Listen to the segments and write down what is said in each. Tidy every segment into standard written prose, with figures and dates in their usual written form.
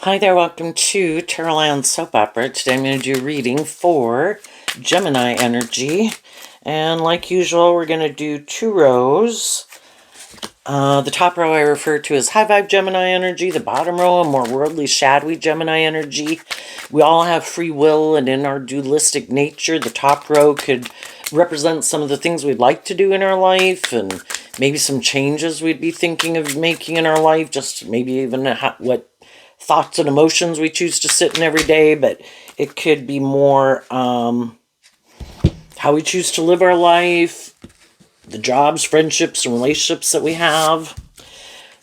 Hi there, welcome to Terraland Soap Opera. Today I'm going to do a reading for Gemini energy. And like usual, we're going to do 2 rows. The top row I refer to as high vibe Gemini energy. The bottom row, a more worldly, shadowy Gemini energy. We all have free will, and in our dualistic nature, the top row could represent some of the things we'd like to do in our life, and maybe some changes we'd be thinking of making in our life, just maybe even what thoughts and emotions we choose to sit in every day. But it could be more how we choose to live our life, the jobs, friendships, and relationships that we have.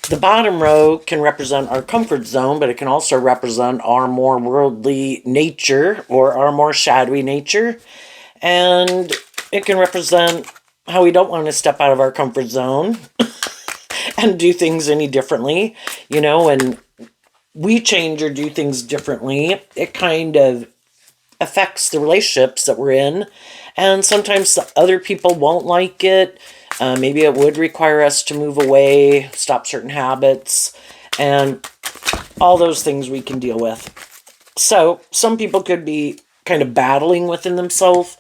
The bottom row can represent our comfort zone, but it can also represent our more worldly nature or our more shadowy nature. And it can represent how we don't want to step out of our comfort zone and do things any differently. You know, when we change or do things differently, it kind of affects the relationships that we're in. And sometimes the other people won't like it. Maybe it would require us to move away, stop certain habits, and all those things we can deal with. So some people could be kind of battling within themselves.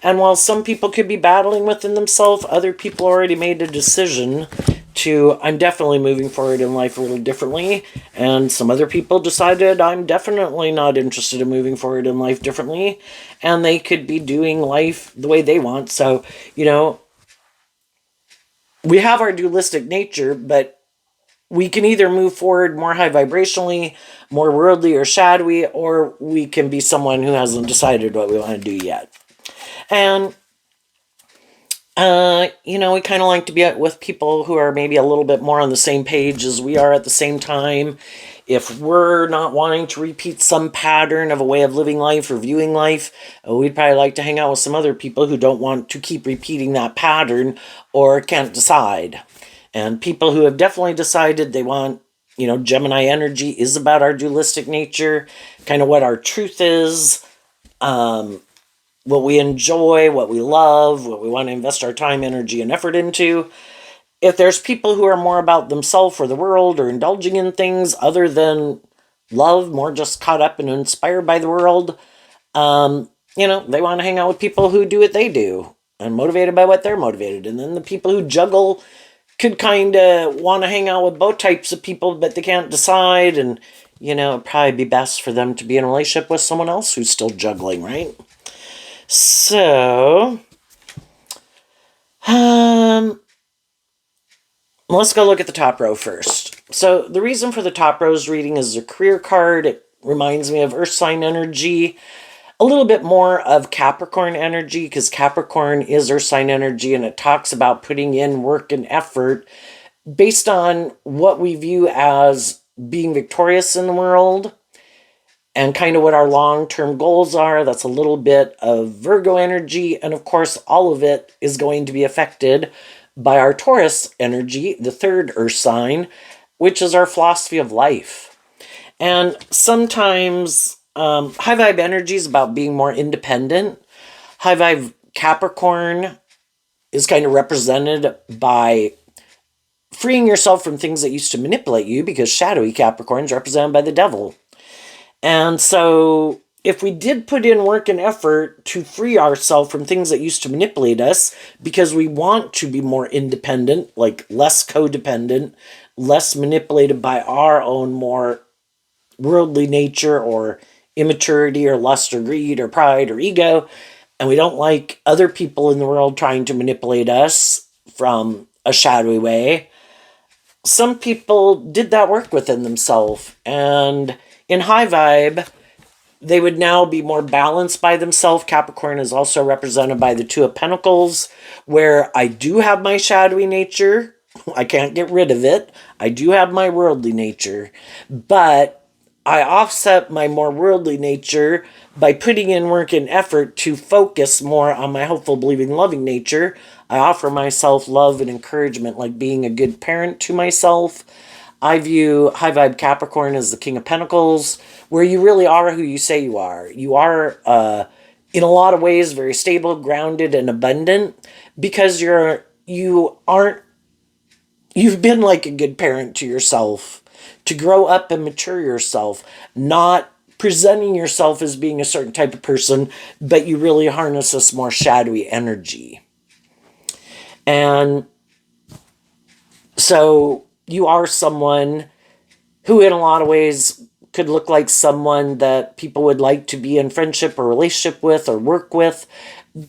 And while some people could be battling within themselves, other people already made a decision to, I'm definitely moving forward in life a little differently. And some other people decided, I'm definitely not interested in moving forward in life differently. And they could be doing life the way they want. So, you know, we have our dualistic nature, but we can either move forward more high vibrationally, more worldly or shadowy, or we can be someone who hasn't decided what we want to do yet. And you know, we kind of like to be with people who are maybe a little bit more on the same page as we are at the same time. If we're not wanting to repeat some pattern of a way of living life or viewing life, we'd probably like to hang out with some other people who don't want to keep repeating that pattern or can't decide. And people who have definitely decided they want, you know, Gemini energy is about our dualistic nature, kind of what our truth is, what we enjoy, what we love, what we want to invest our time, energy, and effort into. If there's people who are more about themselves or the world or indulging in things other than love, more just caught up and inspired by the world, you know, they want to hang out with people who do what they do and motivated by what they're motivated. And then the people who juggle could kind of want to hang out with both types of people, but they can't decide. And, you know, it'd probably be best for them to be in a relationship with someone else who's still juggling, right? So, let's go look at the top row first. So the reason for the top row's reading is a career card. It reminds me of Earth sign energy, a little bit more of Capricorn energy, because Capricorn is Earth sign energy, and it talks about putting in work and effort based on what we view as being victorious in the world and kind of what our long-term goals are. That's a little bit of Virgo energy. And of course, all of it is going to be affected by our Taurus energy, the third earth sign, which is our philosophy of life. And sometimes high vibe energy is about being more independent. High vibe Capricorn is kind of represented by freeing yourself from things that used to manipulate you, because shadowy Capricorn is represented by the devil. And so if we did put in work and effort to free ourselves from things that used to manipulate us, because we want to be more independent, like less codependent, less manipulated by our own more worldly nature or immaturity or lust or greed or pride or ego, and we don't like other people in the world trying to manipulate us from a shadowy way, some people did that work within themselves. And in high vibe, they would now be more balanced by themselves. Capricorn is also represented by the Two of Pentacles, where I do have my shadowy nature. I can't get rid of it. I do have my worldly nature, but I offset my more worldly nature by putting in work and effort to focus more on my hopeful, believing, loving nature. I offer myself love and encouragement, like being a good parent to myself. I view high vibe Capricorn as the King of Pentacles, where you really are who you say you are. You are, in a lot of ways, very stable, grounded, and abundant, because you've been like a good parent to yourself. to grow up and mature yourself, not presenting yourself as being a certain type of person, but you really harness this more shadowy energy. And so you are someone who in a lot of ways could look like someone that people would like to be in friendship or relationship with or work with,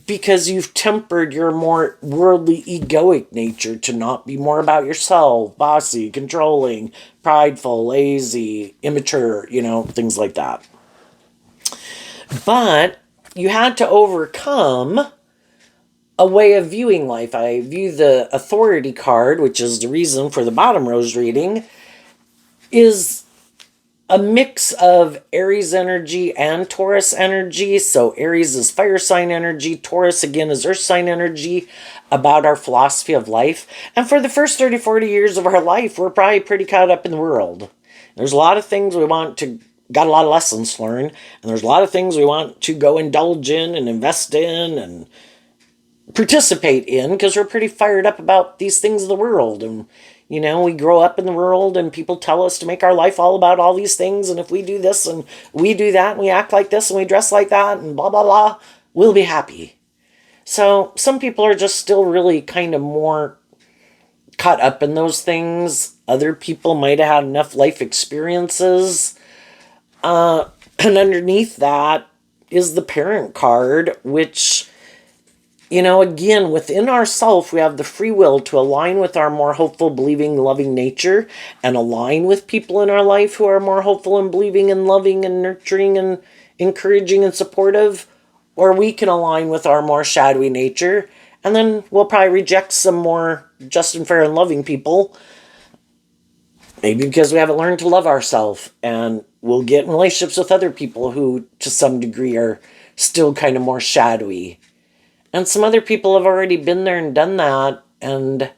because you've tempered your more worldly egoic nature to not be more about yourself, bossy, controlling, prideful, lazy, immature, things like that. But you had to overcome a way of viewing life. I view the authority card, which is the reason for the bottom rose reading, is a mix of Aries energy and Taurus energy. So Aries is fire sign energy. Taurus, again, is earth sign energy, about our philosophy of life. And for the first 30, 40 years of our life, we're probably pretty caught up in the world. There's a lot of things we want to, got a lot of lessons to learn. And there's a lot of things we want to go indulge in and invest in and participate in, because we're pretty fired up about these things of the world. And we grow up in the world and people tell us to make our life all about all these things. And if we do this and we do that and we act like this and we dress like that and blah, blah, blah, we'll be happy. So some people are just still really kind of more caught up in those things. Other people might have had enough life experiences. And underneath that is the parent card, which, again, within ourself, we have the free will to align with our more hopeful, believing, loving nature, and align with people in our life who are more hopeful and believing and loving and nurturing and encouraging and supportive. Or we can align with our more shadowy nature, and then we'll probably reject some more just and fair and loving people, maybe because we haven't learned to love ourselves, and we'll get in relationships with other people who, to some degree, are still kind of more shadowy. And some other people have already been there and done that. And,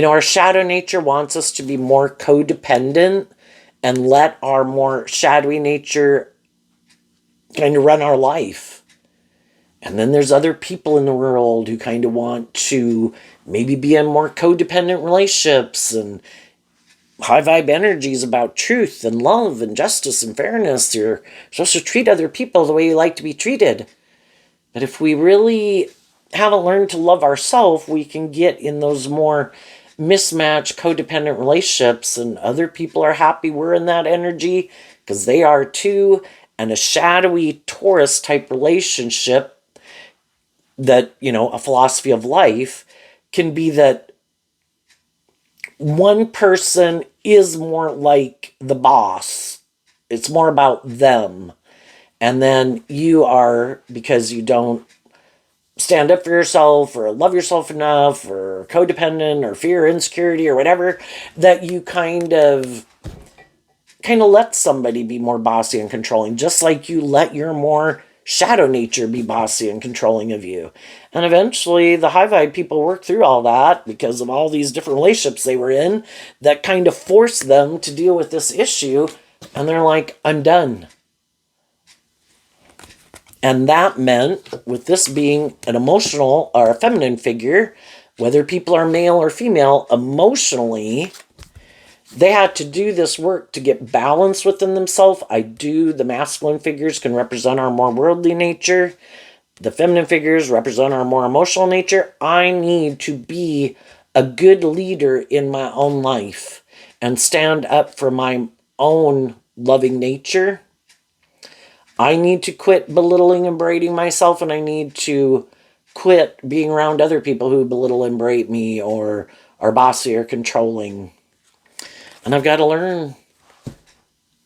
our shadow nature wants us to be more codependent and let our more shadowy nature kind of run our life. And then there's other people in the world who kind of want to maybe be in more codependent relationships, and high vibe energies about truth and love and justice and fairness. You're supposed to treat other people the way you like to be treated. But if we really haven't learned to love ourselves, we can get in those more mismatched, codependent relationships, and other people are happy we're in that energy because they are too. And a shadowy Taurus type relationship that, a philosophy of life can be that one person is more like the boss. It's more about them. And then you are, because you don't stand up for yourself or love yourself enough or codependent or fear insecurity or whatever, that you kind of let somebody be more bossy and controlling, just like you let your more shadow nature be bossy and controlling of you. And eventually the high vibe people work through all that because of all these different relationships they were in that kind of forced them to deal with this issue. And they're like, I'm done. And that meant, with this being an emotional or a feminine figure, whether people are male or female, emotionally, they had to do this work to get balance within themselves. The masculine figures can represent our more worldly nature. The feminine figures represent our more emotional nature. I need to be a good leader in my own life and stand up for my own loving nature. I need to quit belittling and berating myself, and I need to quit being around other people who belittle and berate me or are bossy or controlling. And I've got to learn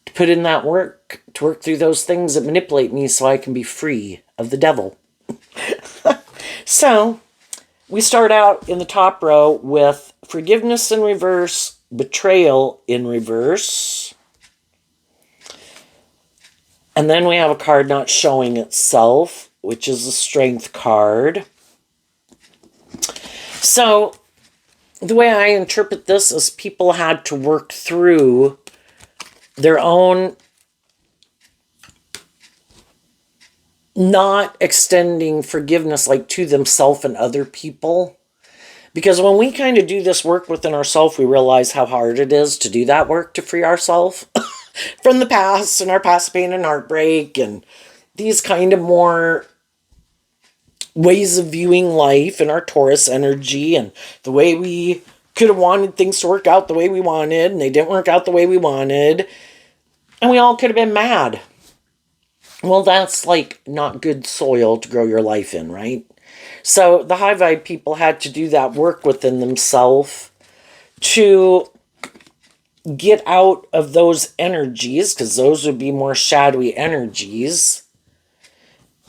to put in that work, to work through those things that manipulate me so I can be free of the devil. So, we start out in the top row with forgiveness in reverse, betrayal in reverse. And then we have a card not showing itself, which is a strength card. So, the way I interpret this is people had to work through their own not extending forgiveness like to themselves and other people, Because when we kind of do this work within ourselves, we realize how hard it is to do that work to free ourselves from the past and our past pain and heartbreak and these kind of more ways of viewing life and our Taurus energy and the way we could have wanted things to work out the way we wanted and they didn't work out the way we wanted. And we all could have been mad. Well, that's like not good soil to grow your life in, right? So the high vibe people had to do that work within themselves to get out of those energies, because those would be more shadowy energies.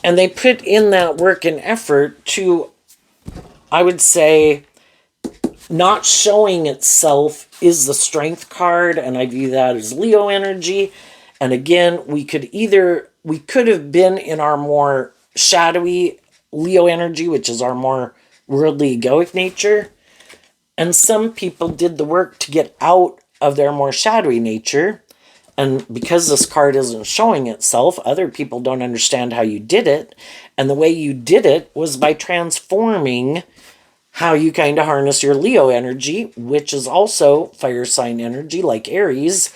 And they put in that work and effort to, I would say, not showing itself is the strength card, and I view that as Leo energy. And again, we could have been in our more shadowy Leo energy, which is our more worldly egoic nature. And some people did the work to get out of their more shadowy nature. And because this card isn't showing itself, other people don't understand how you did it. And the way you did it was by transforming how you kind of harness your Leo energy, which is also fire sign energy like Aries.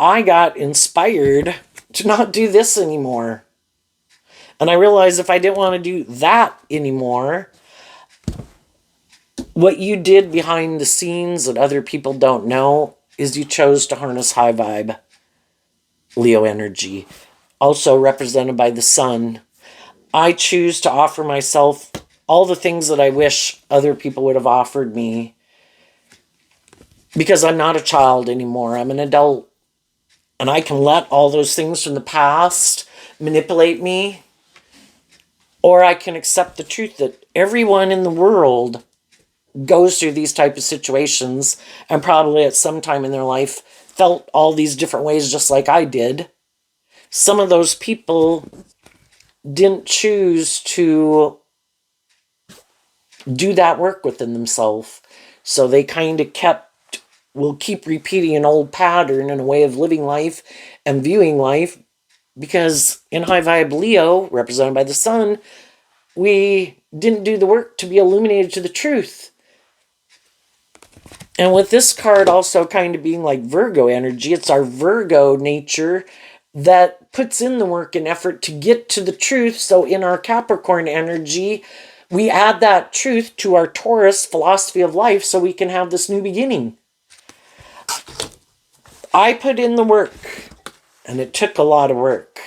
I got inspired to not do this anymore. And I realized if I didn't want to do that anymore, what you did behind the scenes that other people don't know is you chose to harness high vibe Leo energy, also represented by the sun. I choose to offer myself all the things that I wish other people would have offered me because I'm not a child anymore. I'm an adult. And I can let all those things from the past manipulate me. Or I can accept the truth that everyone in the world goes through these type of situations and probably at some time in their life felt all these different ways just like I did. Some of those people didn't choose to do that work within themselves. So they kind of will keep repeating an old pattern and a way of living life and viewing life, because in high vibe Leo, represented by the sun, we didn't do the work to be illuminated to the truth. And with this card also kind of being like Virgo energy, it's our Virgo nature that puts in the work and effort to get to the truth. So in our Capricorn energy, we add that truth to our Taurus philosophy of life so we can have this new beginning. I put in the work, and it took a lot of work.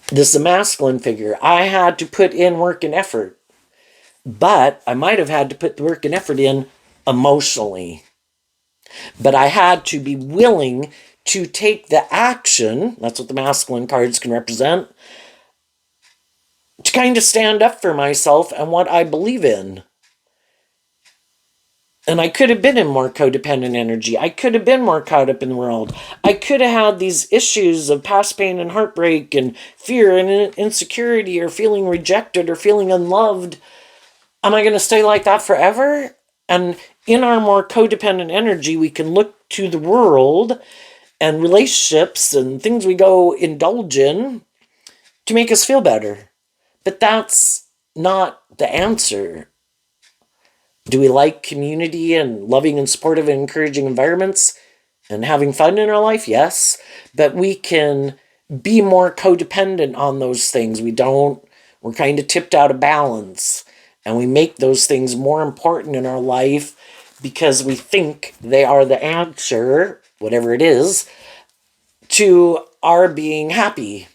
This is a masculine figure. I had to put in work and effort, but I might have had to put the work and effort in emotionally. But I had to be willing to take the action, that's what the masculine cards can represent, to kind of stand up for myself and what I believe in. And I could have been in more codependent energy. I could have been more caught up in the world. I could have had these issues of past pain and heartbreak and fear and insecurity or feeling rejected or feeling unloved. Am I going to stay like that forever? And in our more codependent energy, we can look to the world and relationships and things we go indulge in to make us feel better. But that's not the answer. Do we like community and loving and supportive and encouraging environments and having fun in our life? Yes. But we can be more codependent on those things. We're kind of tipped out of balance. And we make those things more important in our life because we think they are the answer, whatever it is, to our being happy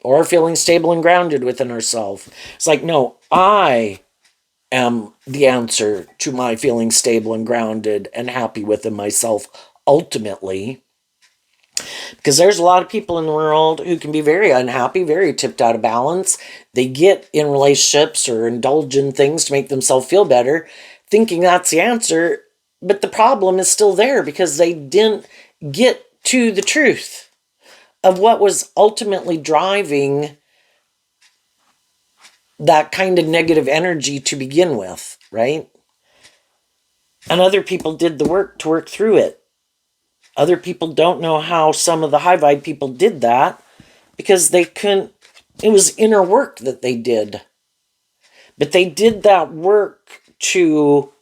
or feeling stable and grounded within ourselves. It's like, no, I am the answer to my feeling stable and grounded and happy within myself ultimately. Because there's a lot of people in the world who can be very unhappy, very tipped out of balance. They get in relationships or indulge in things to make themselves feel better, thinking that's the answer. But the problem is still there because they didn't get to the truth of what was ultimately driving that kind of negative energy to begin with, right? And other people did the work to work through it. Other people don't know how some of the high vibe people did that because they couldn't, it was inner work that they did. But they did that work to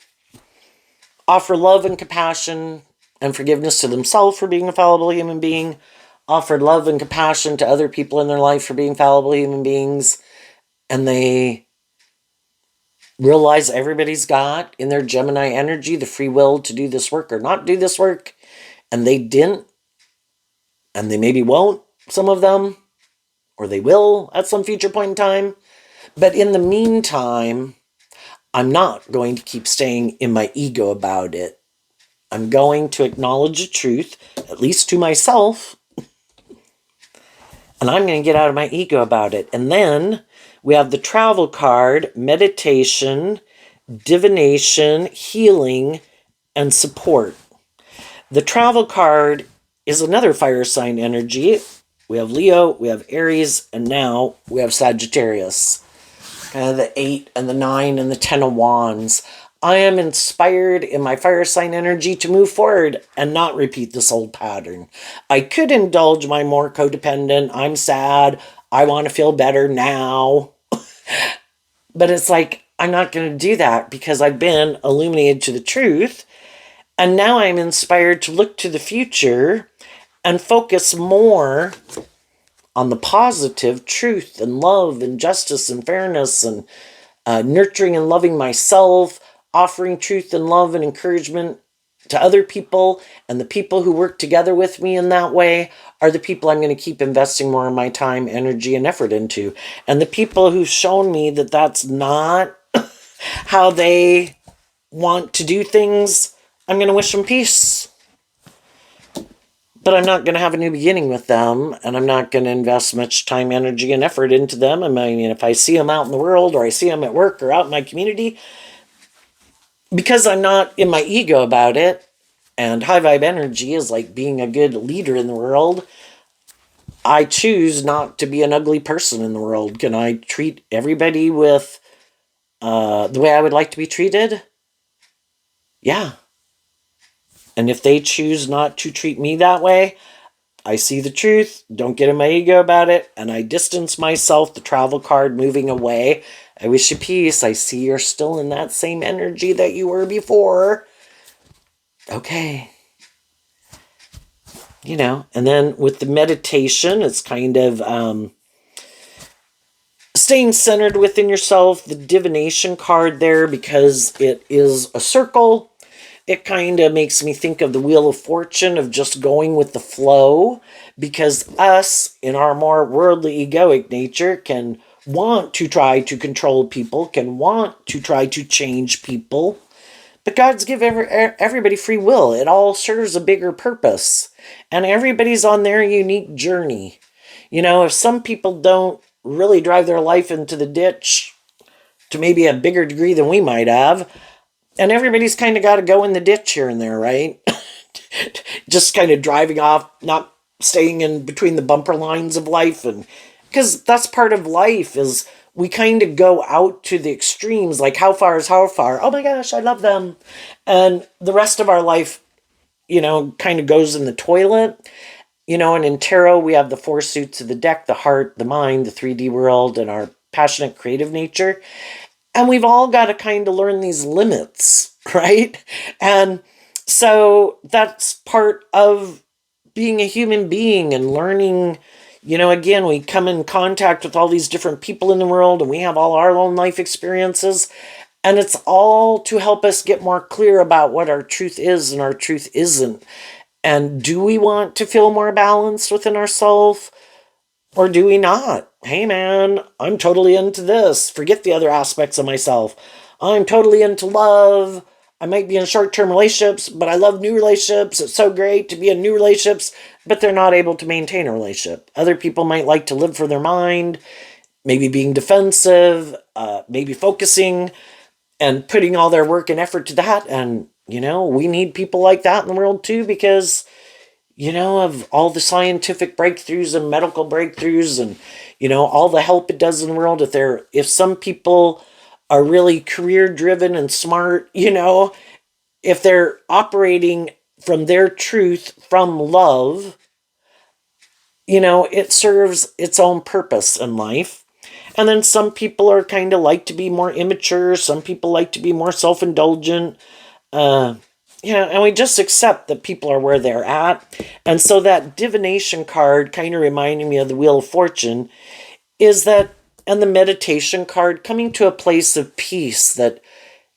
offer love and compassion and forgiveness to themselves for being a fallible human being, offer love and compassion to other people in their life for being fallible human beings, and they realize everybody's got in their Gemini energy the free will to do this work or not do this work, and they didn't, and they maybe won't, some of them, or they will at some future point in time. But in the meantime, I'm not going to keep staying in my ego about it. I'm going to acknowledge the truth, at least to myself, and I'm going to get out of my ego about it. And then we have the travel card, meditation, divination, healing, and support. The travel card is another fire sign energy. We have Leo, we have Aries, and now we have Sagittarius. Kind of the 8 and the 9 and the 10 of Wands. I am inspired in my fire sign energy to move forward and not repeat this old pattern. I could indulge my more codependent, I'm sad, I want to feel better now. But it's like, I'm not going to do that because I've been illuminated to the truth. And now I'm inspired to look to the future and focus more on the positive truth and love and justice and fairness and nurturing and loving myself, offering truth and love and encouragement to other people, and the people who work together with me in that way are the people I'm going to keep investing more of my time, energy, and effort into. And the people who've shown me that that's not how they want to do things, I'm going to wish them peace. But I'm not going to have a new beginning with them, and I'm not going to invest much time, energy, and effort into them. I mean, if I see them out in the world, or I see them at work, or out in my community, because I'm not in my ego about it, and high vibe energy is like being a good leader in the world, I choose not to be an ugly person in the world. Can I treat everybody with the way I would like to be treated? Yeah. And if they choose not to treat me that way, I see the truth, don't get in my ego about it, and I distance myself, the travel card moving away. I wish you peace. I see you're still in that same energy that you were before. Okay. You know, and then with the meditation, it's kind of staying centered within yourself. The divination card there, because it is a circle, it kind of makes me think of the Wheel of Fortune, of just going with the flow, because us, in our more worldly egoic nature, can want to try to control people, can want to try to change people, but God's given everybody free will. It all serves a bigger purpose, and everybody's on their unique journey. You know, if some people don't really drive their life into the ditch to maybe a bigger degree than we might have, and everybody's kind of got to go in the ditch here and there, right? Just kind of driving off, not staying in between the bumper lines of life. And because that's part of life, is we kind of go out to the extremes, like how far is how far? Oh my gosh, I love them. And the rest of our life, you know, kind of goes in the toilet. You know, and in tarot, we have the 4 suits of the deck: the heart, the mind, the 3D world, and our passionate creative nature. And we've all got to kind of learn these limits, right? And so that's part of being a human being and learning. You know, again, we come in contact with all these different people in the world, and we have all our own life experiences. And it's all to help us get more clear about what our truth is and our truth isn't. And do we want to feel more balanced within ourselves? Or do we not? Hey man, I'm totally into this. Forget the other aspects of myself. I'm totally into love. I might be in short-term relationships, but I love new relationships. It's so great to be in new relationships, but they're not able to maintain a relationship. Other people might like to live for their mind, maybe being defensive, maybe focusing and putting all their work and effort to that. And, you know, we need people like that in the world too, because you know, of all the scientific breakthroughs and medical breakthroughs and, you know, all the help it does in the world. If some people are really career driven and smart, you know, if they're operating from their truth, from love, you know, it serves its own purpose in life. And then some people are kind of like to be more immature. Some people like to be more self-indulgent. And we just accept that people are where they're at. And so that divination card kind of reminding me of the Wheel of Fortune is that, and the meditation card, coming to a place of peace, that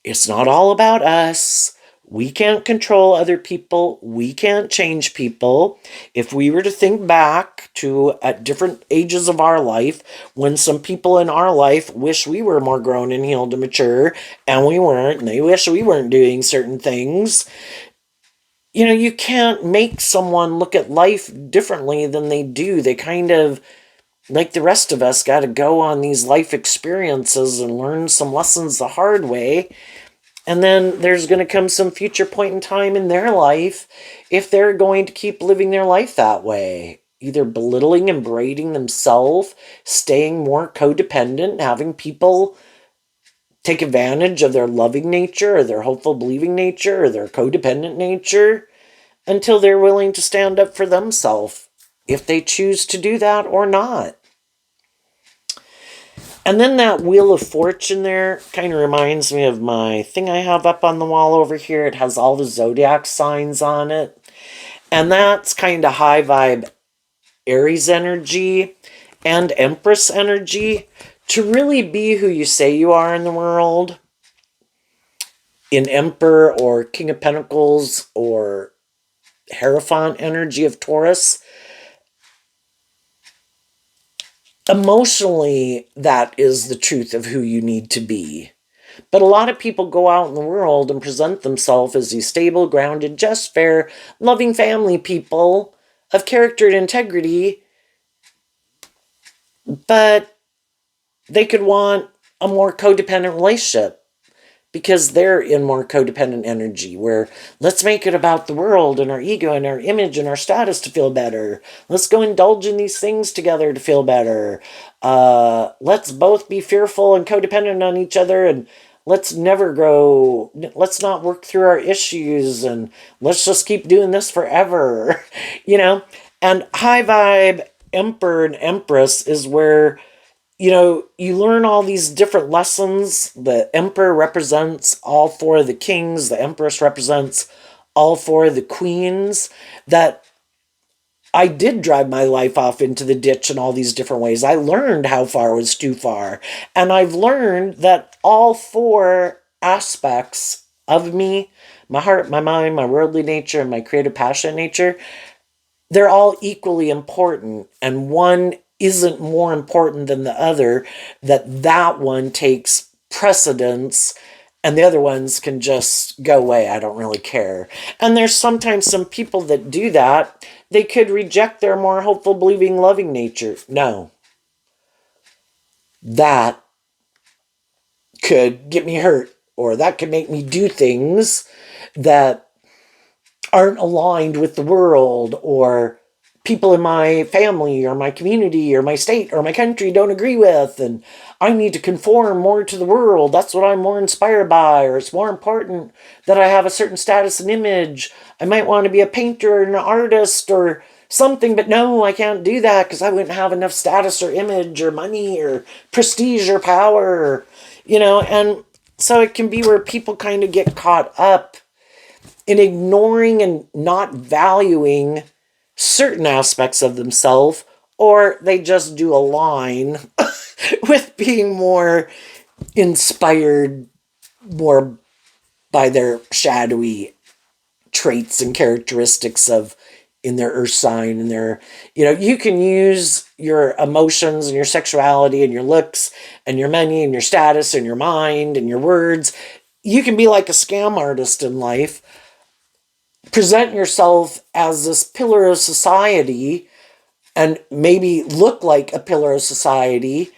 it's not all about us. We can't control other people. We can't change people. If we were to think back to at different ages of our life, when some people in our life wish we were more grown and healed and mature, and we weren't, and they wish we weren't doing certain things, you can't make someone look at life differently than they do. They kind of, like the rest of us, got to go on these life experiences and learn some lessons the hard way. And then there's going to come some future point in time in their life if they're going to keep living their life that way, either belittling and berating themselves, staying more codependent, having people take advantage of their loving nature or their hopeful believing nature or their codependent nature until they're willing to stand up for themselves, if they choose to do that or not. And then that Wheel of Fortune there kind of reminds me of my thing I have up on the wall over here. It has all the zodiac signs on it. And that's kind of high vibe Aries energy and Empress energy. To really be who you say you are in the world, in Emperor or King of Pentacles or Hierophant energy of Taurus, emotionally, that is the truth of who you need to be. But a lot of people go out in the world and present themselves as these stable, grounded, just, fair, loving family people of character and integrity, but they could want a more codependent relationship because they're in more codependent energy, where let's make it about the world and our ego and our image and our status to feel better. Let's go indulge in these things together to feel better. Let's both be fearful and codependent on each other, and let's never grow. Let's not work through our issues, and let's just keep doing this forever. And high vibe Emperor and Empress is where you learn all these different lessons. The Emperor represents all four of the kings. The Empress represents all four of the queens. That I did drive my life off into the ditch in all these different ways. I learned how far was too far. And I've learned that all four aspects of me, my heart, my mind, my worldly nature, and my creative passion nature, they're all equally important. And one isn't more important than the other, that one takes precedence and the other ones can just go away. I don't really care. And there's sometimes some people that do that. They could reject their more hopeful, believing, loving nature. No. That could get me hurt, or that could make me do things that aren't aligned with the world, or people in my family or my community or my state or my country don't agree with, and I need to conform more to the world. That's what I'm more inspired by, or it's more important that I have a certain status and image. I might want to be a painter or an artist or something, but no, I can't do that because I wouldn't have enough status or image or money or prestige or power, and so it can be where people kind of get caught up in ignoring and not valuing certain aspects of themselves, or they just do align with being more inspired more by their shadowy traits and characteristics of in their earth sign, and their, you can use your emotions and your sexuality and your looks and your money and your status and your mind and your words. You can be like a scam artist in life, present yourself as this pillar of society and maybe look like a pillar of society,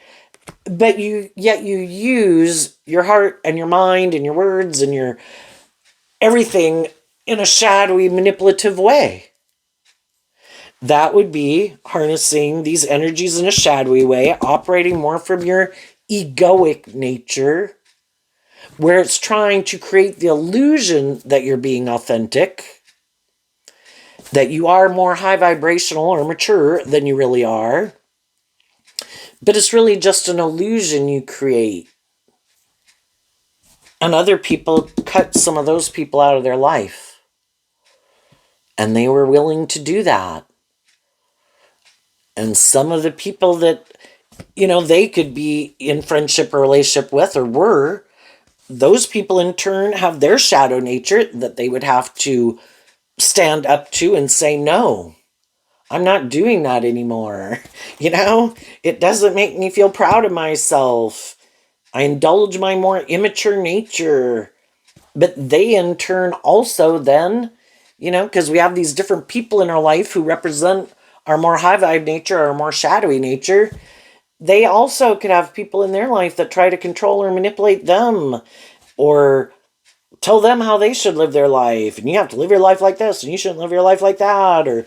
but yet you use your heart and your mind and your words and your everything in a shadowy, manipulative way. That would be harnessing these energies in a shadowy way, operating more from your egoic nature, where it's trying to create the illusion that you're being authentic, that you are more high vibrational or mature than you really are. But it's really just an illusion you create. And other people cut some of those people out of their life. And they were willing to do that. And some of the people that, they could be in friendship or relationship with or were, those people in turn have their shadow nature that they would have to stand up to and say, no, I'm not doing that anymore. It doesn't make me feel proud of myself. I indulge my more immature nature. But they in turn also then, because we have these different people in our life who represent our more high vibe nature, our more shadowy nature. They also could have people in their life that try to control or manipulate them or tell them how they should live their life. And you have to live your life like this and you shouldn't live your life like that. Or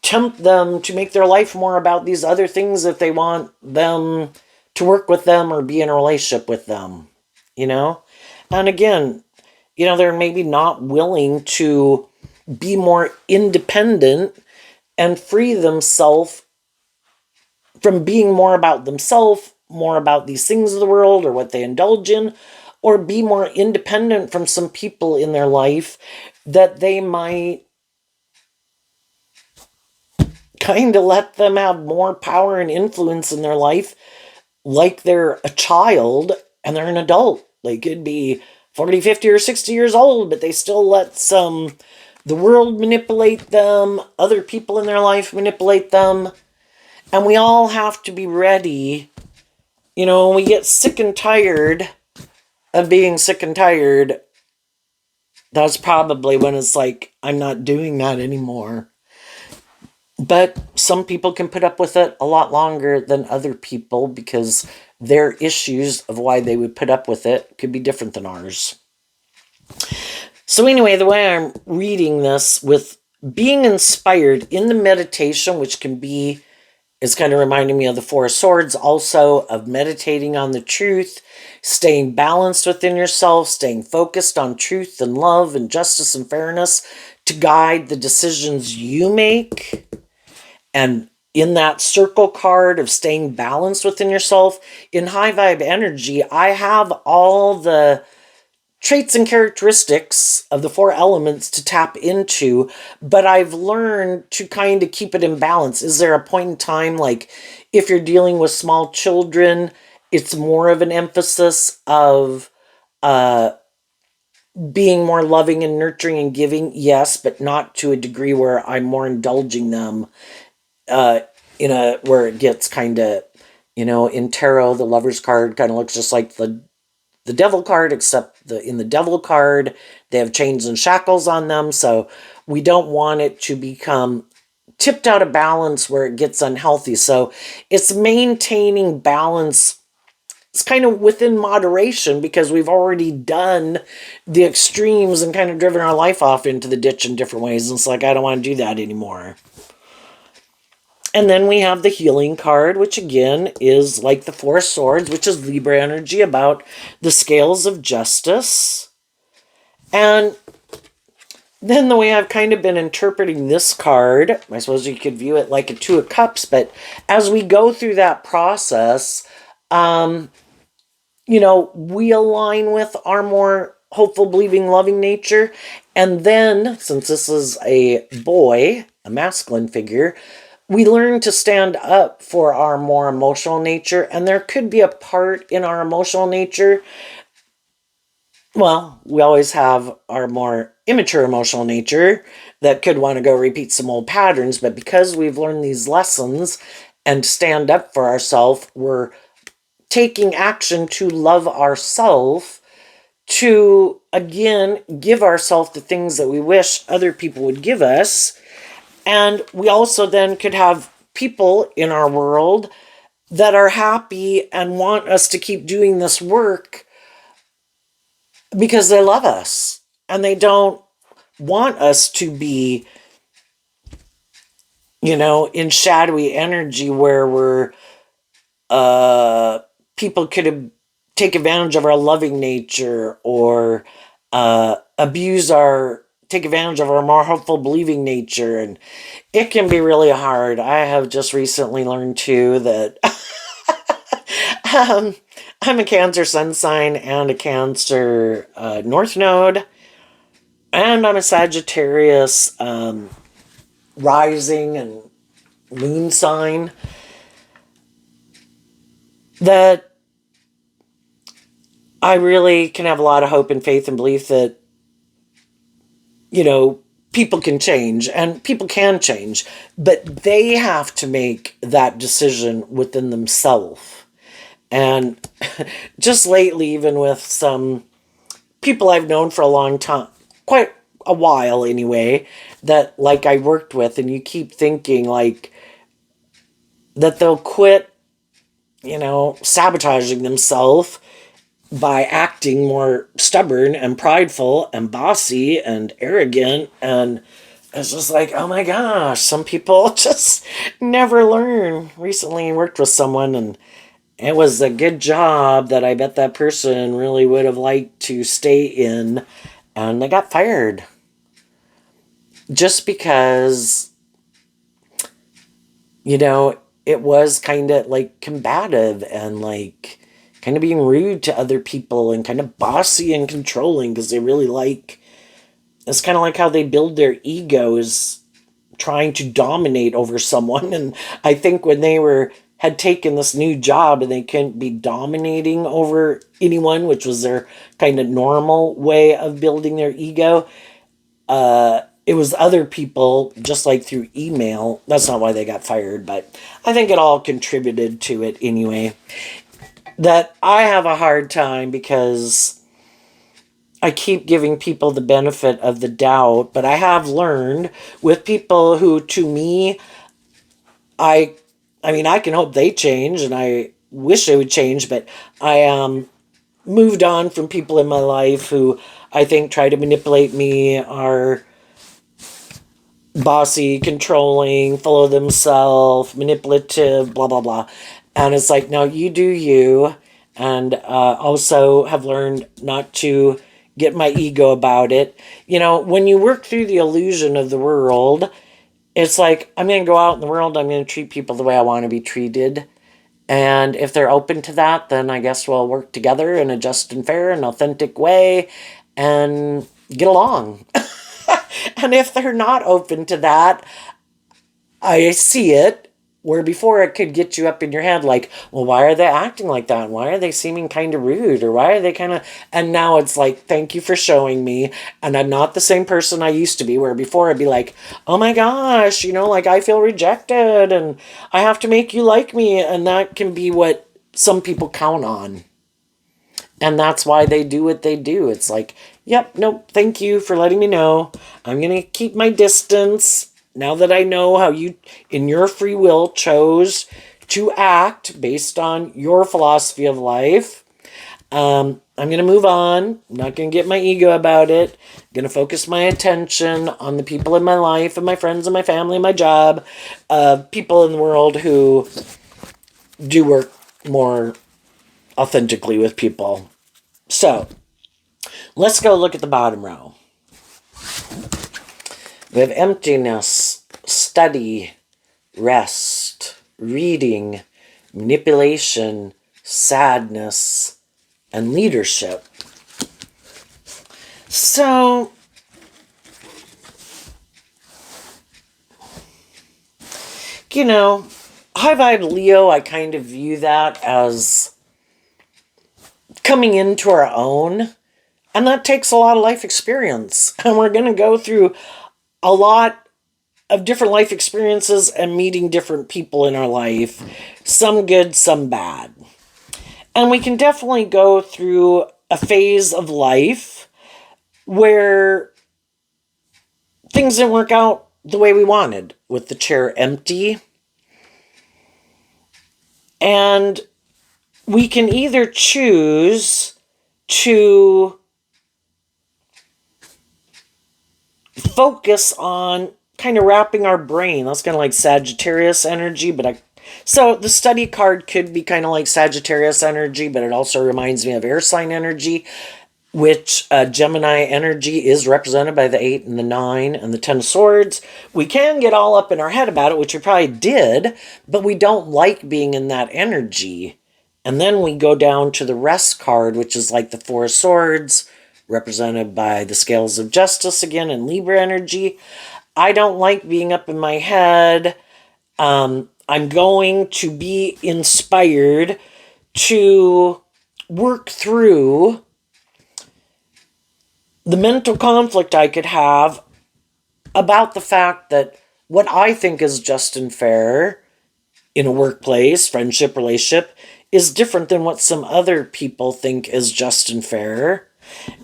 tempt them to make their life more about these other things if they want them to work with them or be in a relationship with them, And again, they're maybe not willing to be more independent and free themselves from being more about themselves, more about these things of the world or what they indulge in, or be more independent from some people in their life that they might kind of let them have more power and influence in their life like they're a child and they're an adult. They could be 40, 50, or 60 years old, but they still let the world manipulate them, other people in their life manipulate them. And we all have to be ready. When we get sick and tired of being sick and tired, that's probably when it's like, I'm not doing that anymore. But some people can put up with it a lot longer than other people because their issues of why they would put up with it could be different than ours. So anyway, the way I'm reading this with being inspired in the meditation, which is kind of reminding me of the Four of Swords, also of meditating on the truth, staying balanced within yourself, staying focused on truth and love and justice and fairness to guide the decisions you make. And in that circle card of staying balanced within yourself, in high vibe energy, I have all the traits and characteristics of the four elements to tap into, but I've learned to kind of keep it in balance. Is there a point in time, like if you're dealing with small children, it's more of an emphasis of being more loving and nurturing and giving? Yes, but not to a degree where I'm more indulging them where it gets kind of, in tarot, the Lover's card kind of looks just like the Devil card, except in the Devil card, they have chains and shackles on them. So we don't want it to become tipped out of balance where it gets unhealthy. So it's maintaining balance. It's kind of within moderation because we've already done the extremes and kind of driven our life off into the ditch in different ways. And it's like, I don't want to do that anymore. And then we have the healing card, which again is like the Four Swords, which is Libra energy, about the scales of justice. And then the way I've kind of been interpreting this card, I suppose you could view it like a Two of Cups, but as we go through that process, we align with our more hopeful, believing, loving nature. And then, since this is a boy, a masculine figure, we learn to stand up for our more emotional nature, and there could be a part in our emotional nature. Well, we always have our more immature emotional nature that could want to go repeat some old patterns, but because we've learned these lessons and stand up for ourselves, we're taking action to love ourselves, to, again, give ourselves the things that we wish other people would give us. And we also then could have people in our world that are happy and want us to keep doing this work because they love us. And they don't want us to be, in shadowy energy where we're, people could take advantage of our loving nature or take advantage of our more hopeful, believing nature. And it can be really hard. I have just recently learned too that Um, I'm a Cancer sun sign and a Cancer North Node, and I'm a Sagittarius rising and moon sign. That I really can have a lot of hope and faith and belief that, you know, people can change and people can change, but they have to make that decision within themselves. And just lately, even with some people I've known for a long time, quite a while anyway, that like I worked with, and you keep thinking like that they'll quit, you know, sabotaging themselves by acting more stubborn and prideful and bossy and arrogant. And it's just like, oh my gosh, some people just never learn. Recently worked with someone, and it was a good job that I bet that person really would have liked to stay in, and they got fired. Just because, you know, it was kind of like combative and like kind of being rude to other people and kind of bossy and controlling because they really like, it's kind of like how they build their egos trying to dominate over someone. And I think when they had taken this new job and they couldn't be dominating over anyone, which was their kind of normal way of building their ego, it was other people, just like through email. That's not why they got fired, but I think it all contributed to it anyway. That I have a hard time because I keep giving people the benefit of the doubt, but I have learned with people who, to me, I mean, I can hope they change, and I wish they would change, but I moved on from people in my life who I think try to manipulate me, are bossy, controlling, full of themselves, manipulative, blah, blah, blah. And it's like, no, you do you. And also have learned not to get my ego about it. You know, when you work through the illusion of the world, it's like, I'm going to go out in the world, I'm going to treat people the way I want to be treated. And if they're open to that, then I guess we'll work together in a just and fair and authentic way and get along. And if they're not open to that, I see it. Where before it could get you up in your head like, well, why are they acting like that? Why are they seeming kind of rude? Or why are they kind of... And now it's like, thank you for showing me. And I'm not the same person I used to be. Where before I'd be like, oh my gosh, you know, like I feel rejected and I have to make you like me. And that can be what some people count on. And that's why they do what they do. It's like, yep, nope, thank you for letting me know. I'm going to keep my distance. Now that I know how you, in your free will, chose to act based on your philosophy of life, I'm going to move on. I'm not going to get my ego about it. I'm going to focus my attention on the people in my life and my friends and my family and my job, people in the world who do work more authentically with people. So, let's go look at the bottom row. We have emptiness, study, rest, reading, manipulation, sadness, and leadership. So, you know, high vibe Leo, I kind of view that as coming into our own. And that takes a lot of life experience. And we're going to go through a lot of different life experiences and meeting different people in our life. Some good, some bad. And we can definitely go through a phase of life where things didn't work out the way we wanted, with the chair empty. And we can either choose to focus on kind of wrapping our brain. That's kind of like Sagittarius energy, but so the study card could be kind of like Sagittarius energy, but it also reminds me of air sign energy, which Gemini energy is represented by the 8 and the 9 and the 10 of swords. We can get all up in our head about it, which we probably did, but we don't like being in that energy. And then we go down to the rest card, which is like the Four of Swords, represented by the Scales of Justice again and Libra energy. I don't like being up in my head. I'm going to be inspired to work through the mental conflict I could have about the fact that what I think is just and fair in a workplace, friendship, relationship, is different than what some other people think is just and fair.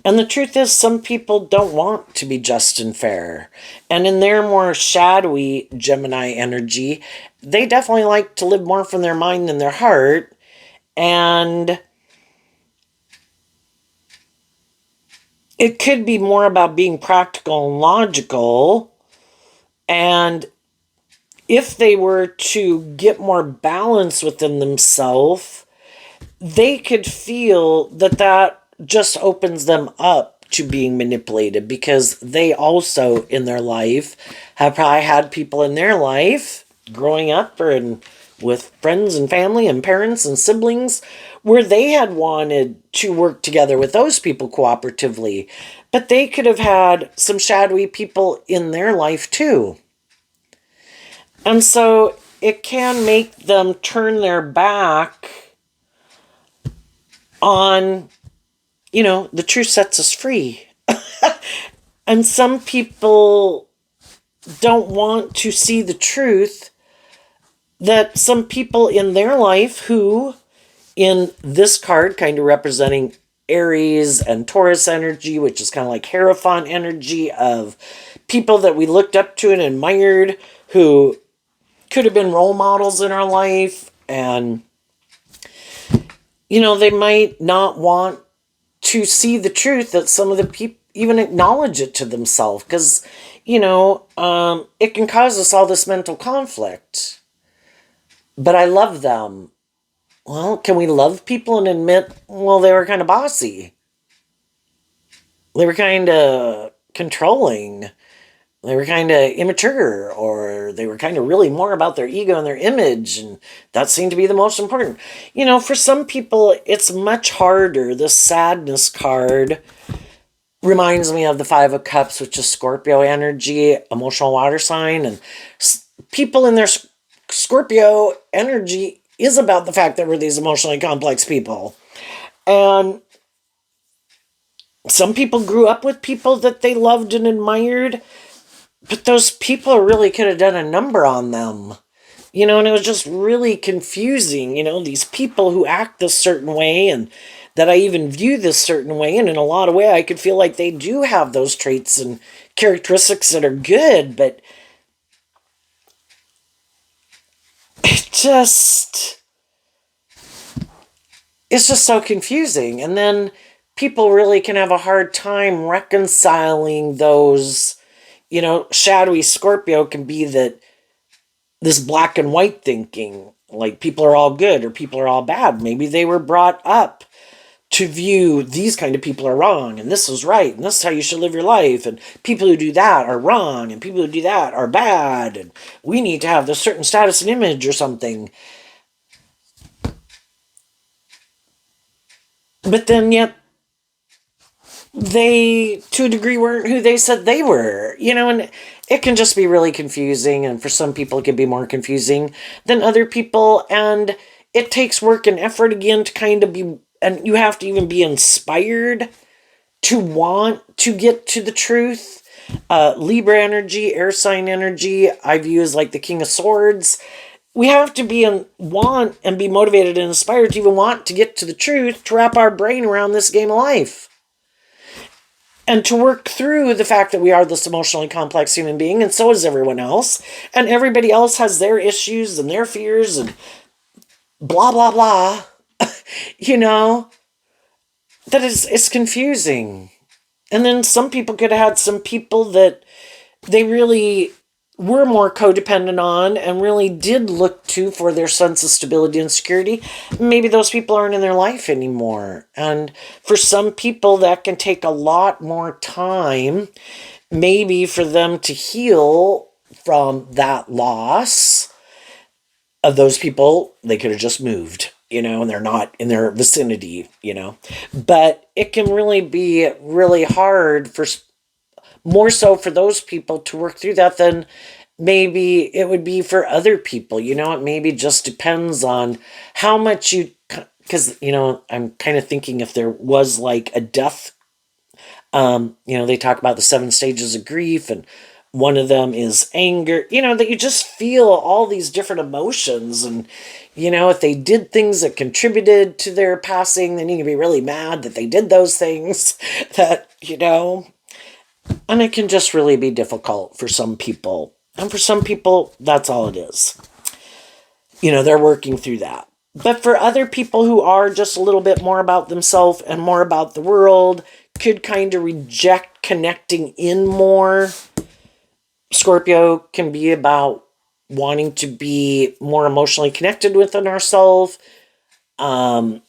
And the truth is, some people don't want to be just and fair. And in their more shadowy Gemini energy, they definitely like to live more from their mind than their heart. And it could be more about being practical and logical. And if they were to get more balance within themselves, they could feel that that just opens them up to being manipulated, because they also in their life have probably had people in their life growing up or with friends and family and parents and siblings where they had wanted to work together with those people cooperatively, but they could have had some shadowy people in their life too. And so it can make them turn their back on, the truth sets us free. And some people don't want to see the truth that some people in their life who, in this card, kind of representing Aries and Taurus energy, which is kind of like Hierophant energy of people that we looked up to and admired who could have been role models in our life. And, they might not want to see the truth that some of the people even acknowledge it to themselves, because, it can cause us all this mental conflict. But I love them. Well, can we love people and admit, well, they were kind of bossy? They were kind of controlling. They were kind of immature, or they were kind of really more about their ego and their image, and that seemed to be the most important. For some people, it's much harder. The sadness card reminds me of the Five of Cups, which is Scorpio energy, emotional water sign, and people in their Scorpio energy is about the fact that we're these emotionally complex people. And some people grew up with people that they loved and admired, but those people really could have done a number on them. And it was just really confusing, these people who act this certain way and that I even view this certain way. And in a lot of way, I could feel like they do have those traits and characteristics that are good, but it's just so confusing. And then people really can have a hard time reconciling those. Shadowy Scorpio can be that this black and white thinking, like people are all good or people are all bad. Maybe they were brought up to view these kind of people are wrong and this is right and this is how you should live your life, and people who do that are wrong and people who do that are bad, and we need to have this certain status and image or something. But then yet they, to a degree, weren't who they said they were, and it can just be really confusing. And for some people, it can be more confusing than other people. And it takes work and effort again to kind of be, and you have to even be inspired to want to get to the truth. Libra energy, air sign energy, I view as like the King of Swords. We have to be want and be motivated and inspired to even want to get to the truth, to wrap our brain around this game of life. And to work through the fact that we are this emotionally complex human being, and so is everyone else. And everybody else has their issues and their fears and blah, blah, blah. That it's confusing. And then some people could have had some people that they really were more codependent on and really did look to for their sense of stability and security. Maybe those people aren't in their life anymore. And for some people, that can take a lot more time, maybe, for them to heal from that loss of those people. They could have just moved. and they're not in their vicinity. But it can really be really hard more so for those people to work through that than maybe it would be for other people. It maybe just depends on how much because, I'm kind of thinking if there was like a death, they talk about the 7 stages of grief, and one of them is anger, that you just feel all these different emotions. And, if they did things that contributed to their passing, then you can be really mad that they did those things and it can just really be difficult for some people. And for some people, that's all it is. They're working through that. But for other people who are just a little bit more about themselves and more about the world, could kind of reject connecting in more. Scorpio can be about wanting to be more emotionally connected within ourselves. But,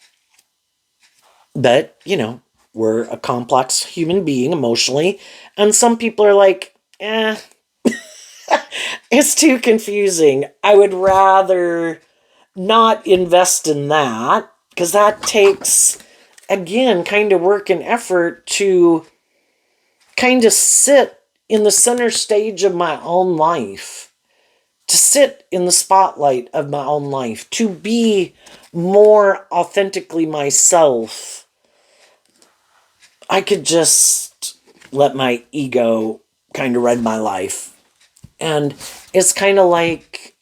we're a complex human being emotionally. And some people are like, it's too confusing. I would rather not invest in that, because that takes, again, kind of work and effort to kind of sit in the center stage of my own life, to sit in the spotlight of my own life, to be more authentically myself. I could just let my ego kind of run my life. And it's kind of like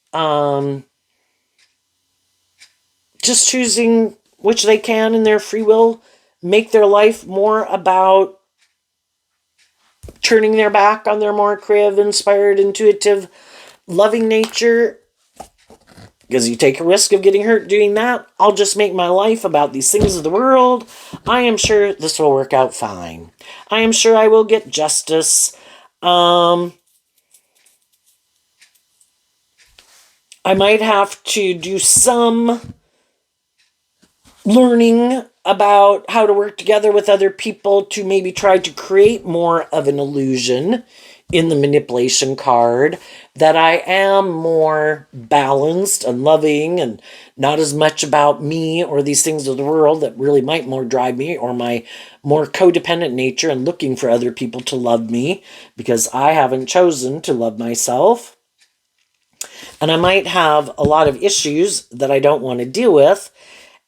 just choosing which they can in their free will, make their life more about turning their back on their more creative, inspired, intuitive, loving nature, because you take a risk of getting hurt doing that. I'll just make my life about these things of the world. I am sure this will work out fine. I am sure I will get justice. I might have to do some learning about how to work together with other people to maybe try to create more of an illusion in the manipulation card, that I am more balanced and loving and not as much about me or these things of the world that really might more drive me, or my more codependent nature and looking for other people to love me because I haven't chosen to love myself. And I might have a lot of issues that I don't want to deal with.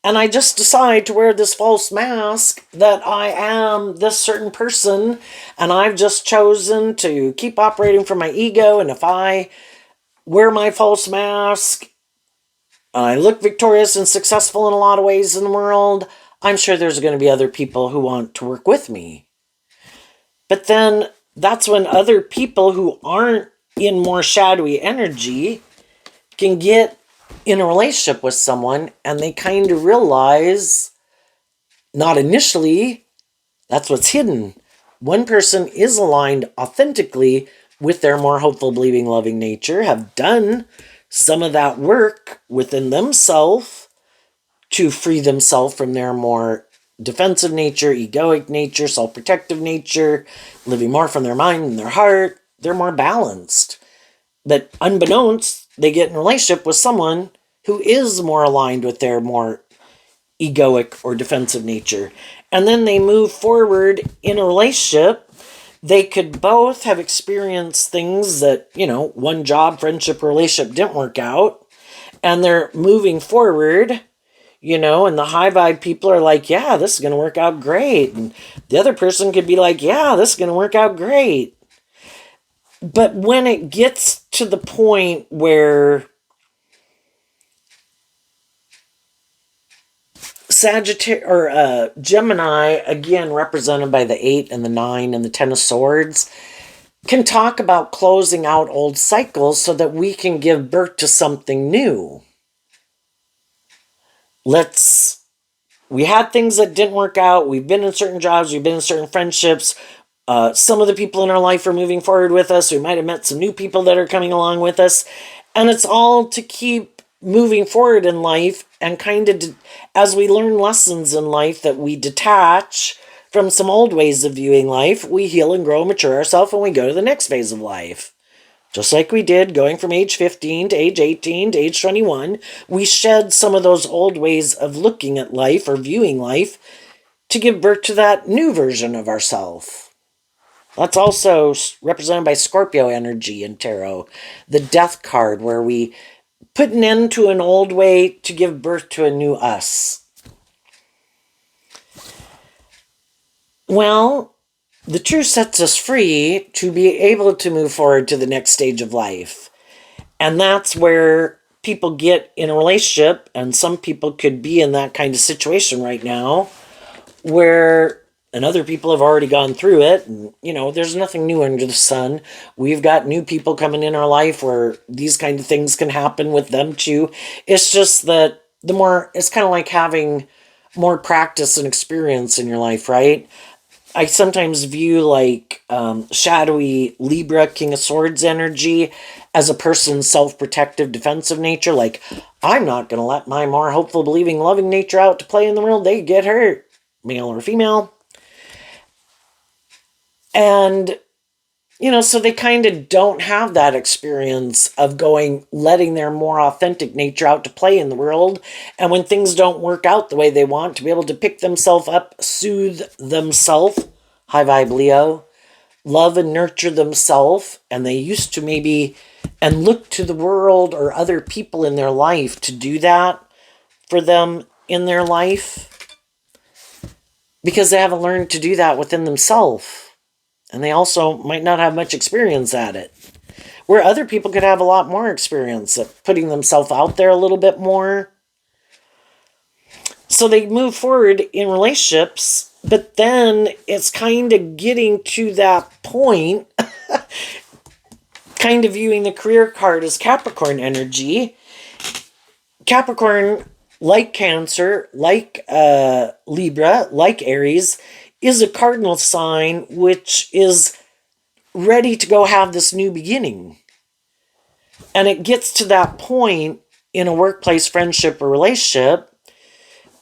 And I just decide to wear this false mask that I am this certain person, and I've just chosen to keep operating from my ego. And if I wear my false mask, I look victorious and successful in a lot of ways in the world, I'm sure there's going to be other people who want to work with me. But then that's when other people who aren't in more shadowy energy can get in a relationship with someone, and they kind of realize, not initially, that's what's hidden. One person is aligned authentically with their more hopeful, believing, loving nature, have done some of that work within themselves to free themselves from their more defensive nature, egoic nature, self-protective nature, living more from their mind and their heart. They're more balanced. But unbeknownst, they get in a relationship with someone who is more aligned with their more egoic or defensive nature. And then they move forward in a relationship. They could both have experienced things that, one job, friendship, relationship didn't work out. And they're moving forward, and the high vibe people are like, yeah, this is going to work out great. And the other person could be like, yeah, this is going to work out great. But when it gets to the point where Gemini, again represented by the 8 and the 9 and the 10 of Swords, can talk about closing out old cycles so that we can give birth to something new. We had things that didn't work out. We've been in certain jobs. We've been in certain friendships. Some of the people in our life are moving forward with us. We might have met some new people that are coming along with us. And it's all to keep moving forward in life, and kind of, as we learn lessons in life that we detach from some old ways of viewing life, we heal and grow and mature ourselves, and we go to the next phase of life Just like we did going from age 15 to age 18 to age 21, we shed some of those old ways of looking at life or viewing life to give birth to that new version of ourselves. That's also represented by Scorpio energy in tarot, the death card, where we put an end to an old way to give birth to a new us. Well, the truth sets us free to be able to move forward to the next stage of life. And that's where people get in a relationship, and some people could be in that kind of situation right now, and other people have already gone through it. And, there's nothing new under the sun. We've got new people coming in our life where these kind of things can happen with them too. It's just that it's kind of like having more practice and experience in your life, right? I sometimes view like shadowy Libra, King of Swords energy as a person's self-protective, defensive nature. Like, I'm not going to let my more hopeful, believing, loving nature out to play in the world. They get hurt, male or female. And, so they kind of don't have that experience of letting their more authentic nature out to play in the world. And when things don't work out the way they want, to be able to pick themselves up, soothe themselves, high vibe Leo, love and nurture themselves. And they used to and look to the world or other people in their life to do that for them in their life, because they haven't learned to do that within themselves. And they also might not have much experience at it. Where other people could have a lot more experience at putting themselves out there a little bit more. So they move forward in relationships, but then it's kind of getting to that point, kind of viewing the career card as Capricorn energy. Capricorn, like Cancer, like Libra, like Aries, is a cardinal sign which is ready to go have this new beginning. And it gets to that point in a workplace, friendship, or relationship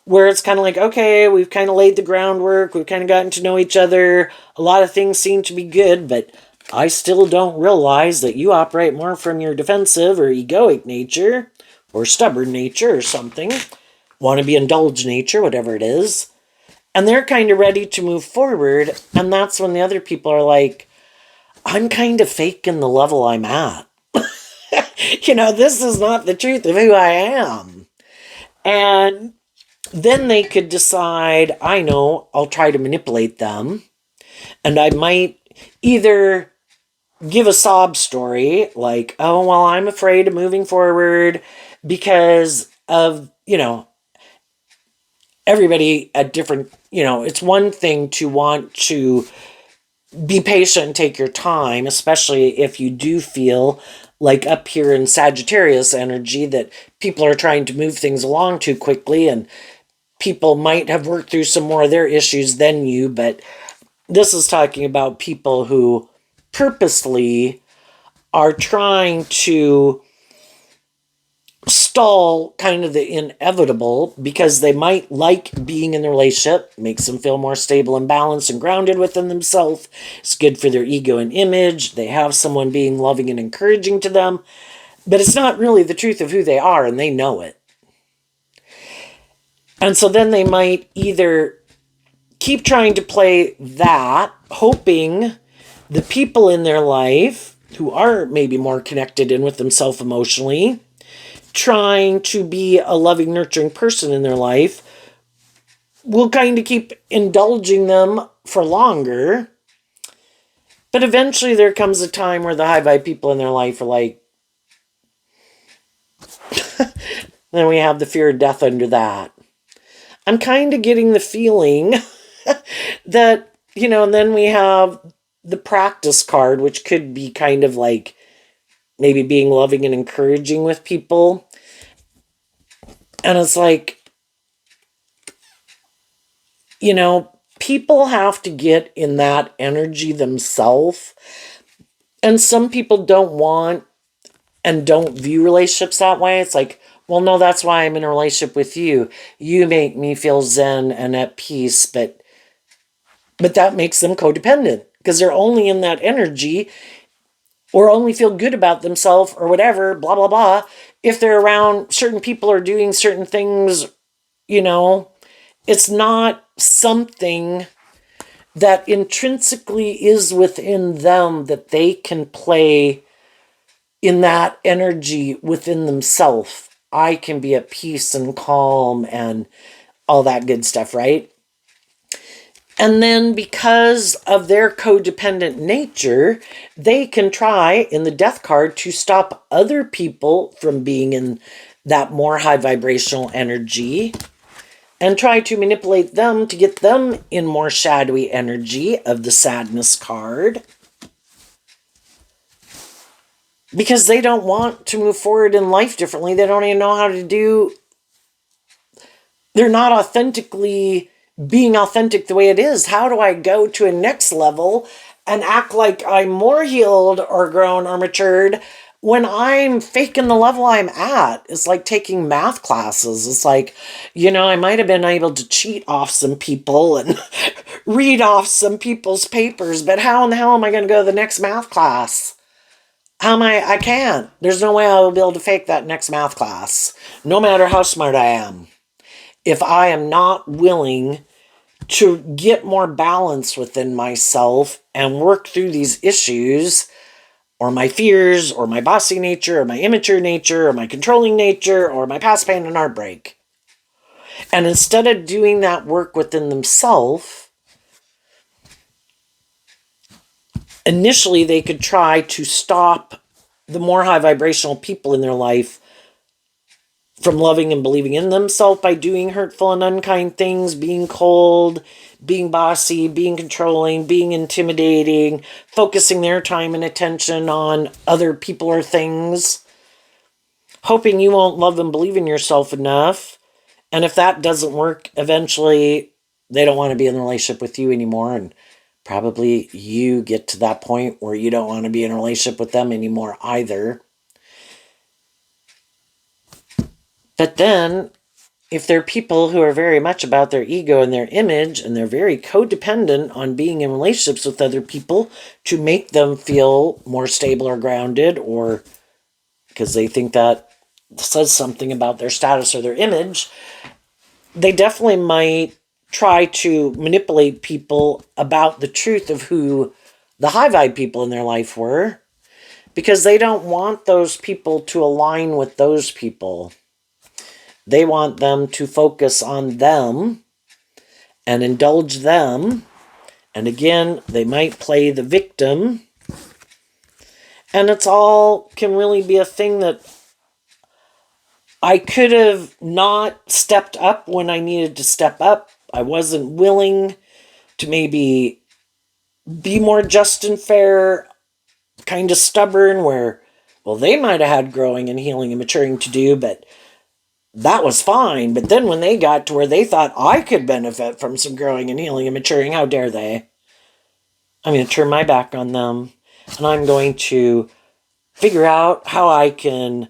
where it's kind of like, okay, we've kind of laid the groundwork, we've kind of gotten to know each other, a lot of things seem to be good, but I still don't realize that you operate more from your defensive or egoic nature, or stubborn nature or something, want to be indulged nature, whatever it is. And they're kind of ready to move forward. And that's when the other people are like, I'm kind of faking the level I'm at. This is not the truth of who I am. And then they could decide, I know, I'll try to manipulate them. And I might either give a sob story, like, oh, well, I'm afraid of moving forward because of, everybody at different, it's one thing to want to be patient and take your time, especially if you do feel like up here in Sagittarius energy that people are trying to move things along too quickly, and people might have worked through some more of their issues than you. But this is talking about people who purposely are trying to stall kind of the inevitable because they might like being in the relationship, makes them feel more stable and balanced and grounded within themselves. It's good for their ego and image. They have someone being loving and encouraging to them, but it's not really the truth of who they are, and they know it. And so then they might either keep trying to play that, hoping the people in their life who are maybe more connected in with themselves emotionally, trying to be a loving, nurturing person in their life, will kind of keep indulging them for longer. But eventually there comes a time where the high vibe people in their life are like, then we have the fear of death under that. I'm kind of getting the feeling that, and then we have the practice card, which could be kind of like maybe being loving and encouraging with people. And it's like, people have to get in that energy themselves. And some people don't want and don't view relationships that way. It's like, well, no, that's why I'm in a relationship with you. You make me feel zen and at peace, but that makes them codependent because they're only in that energy or only feel good about themselves or whatever, blah, blah, blah, if they're around certain people or doing certain things, you know, it's not something that intrinsically is within them that they can play in that energy within themselves. I can be at peace and calm and all that good stuff, right? And then because of their codependent nature, they can try in the death card to stop other people from being in that more high vibrational energy and try to manipulate them to get them in more shadowy energy of the sadness card. Because they don't want to move forward in life differently. They don't even know how to do. They're not authentically being authentic the way it is. How do I go to a next level and act like I'm more healed or grown or matured when I'm faking the level I'm at? It's like taking math classes. It's like, I might have been able to cheat off some people and read off some people's papers, but how in the hell am I going to go to the next math class? I can't. There's no way I will be able to fake that next math class, no matter how smart I am. If I am not willing to get more balance within myself and work through these issues, or my fears, or my bossy nature, or my immature nature, or my controlling nature, or my past pain and heartbreak. And instead of doing that work within themselves, initially they could try to stop the more high vibrational people in their life from loving and believing in themselves by doing hurtful and unkind things, being cold, being bossy, being controlling, being intimidating, focusing their time and attention on other people or things, hoping you won't love and believe in yourself enough. And if that doesn't work, eventually they don't want to be in a relationship with you anymore. And probably you get to that point where you don't want to be in a relationship with them anymore either. But then, if they're people who are very much about their ego and their image, and they're very codependent on being in relationships with other people to make them feel more stable or grounded, or because they think that says something about their status or their image, they definitely might try to manipulate people about the truth of who the high vibe people in their life were, because they don't want those people to align with those people. They want them to focus on them and indulge them. And again, they might play the victim. And it's all can really be a thing that I could have not stepped up when I needed to step up. I wasn't willing to maybe be more just and fair, kind of stubborn, where, well, they might have had growing and healing and maturing to do, but that was fine. But then when they got to where they thought I could benefit from some growing and healing and maturing, how dare they? I'm going to turn my back on them, and I'm going to figure out how I can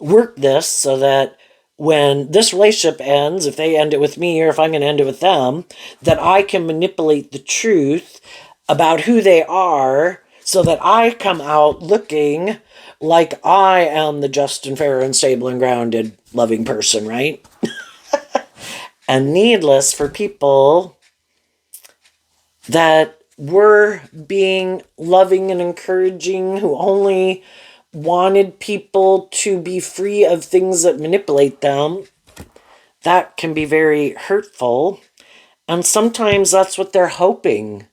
work this so that when this relationship ends, if they end it with me or if I'm going to end it with them, that I can manipulate the truth about who they are so that I come out looking like I am the just and fair and stable and grounded loving person, right? And needless for people that were being loving and encouraging, who only wanted people to be free of things that manipulate them, that can be very hurtful. And sometimes that's what they're hoping.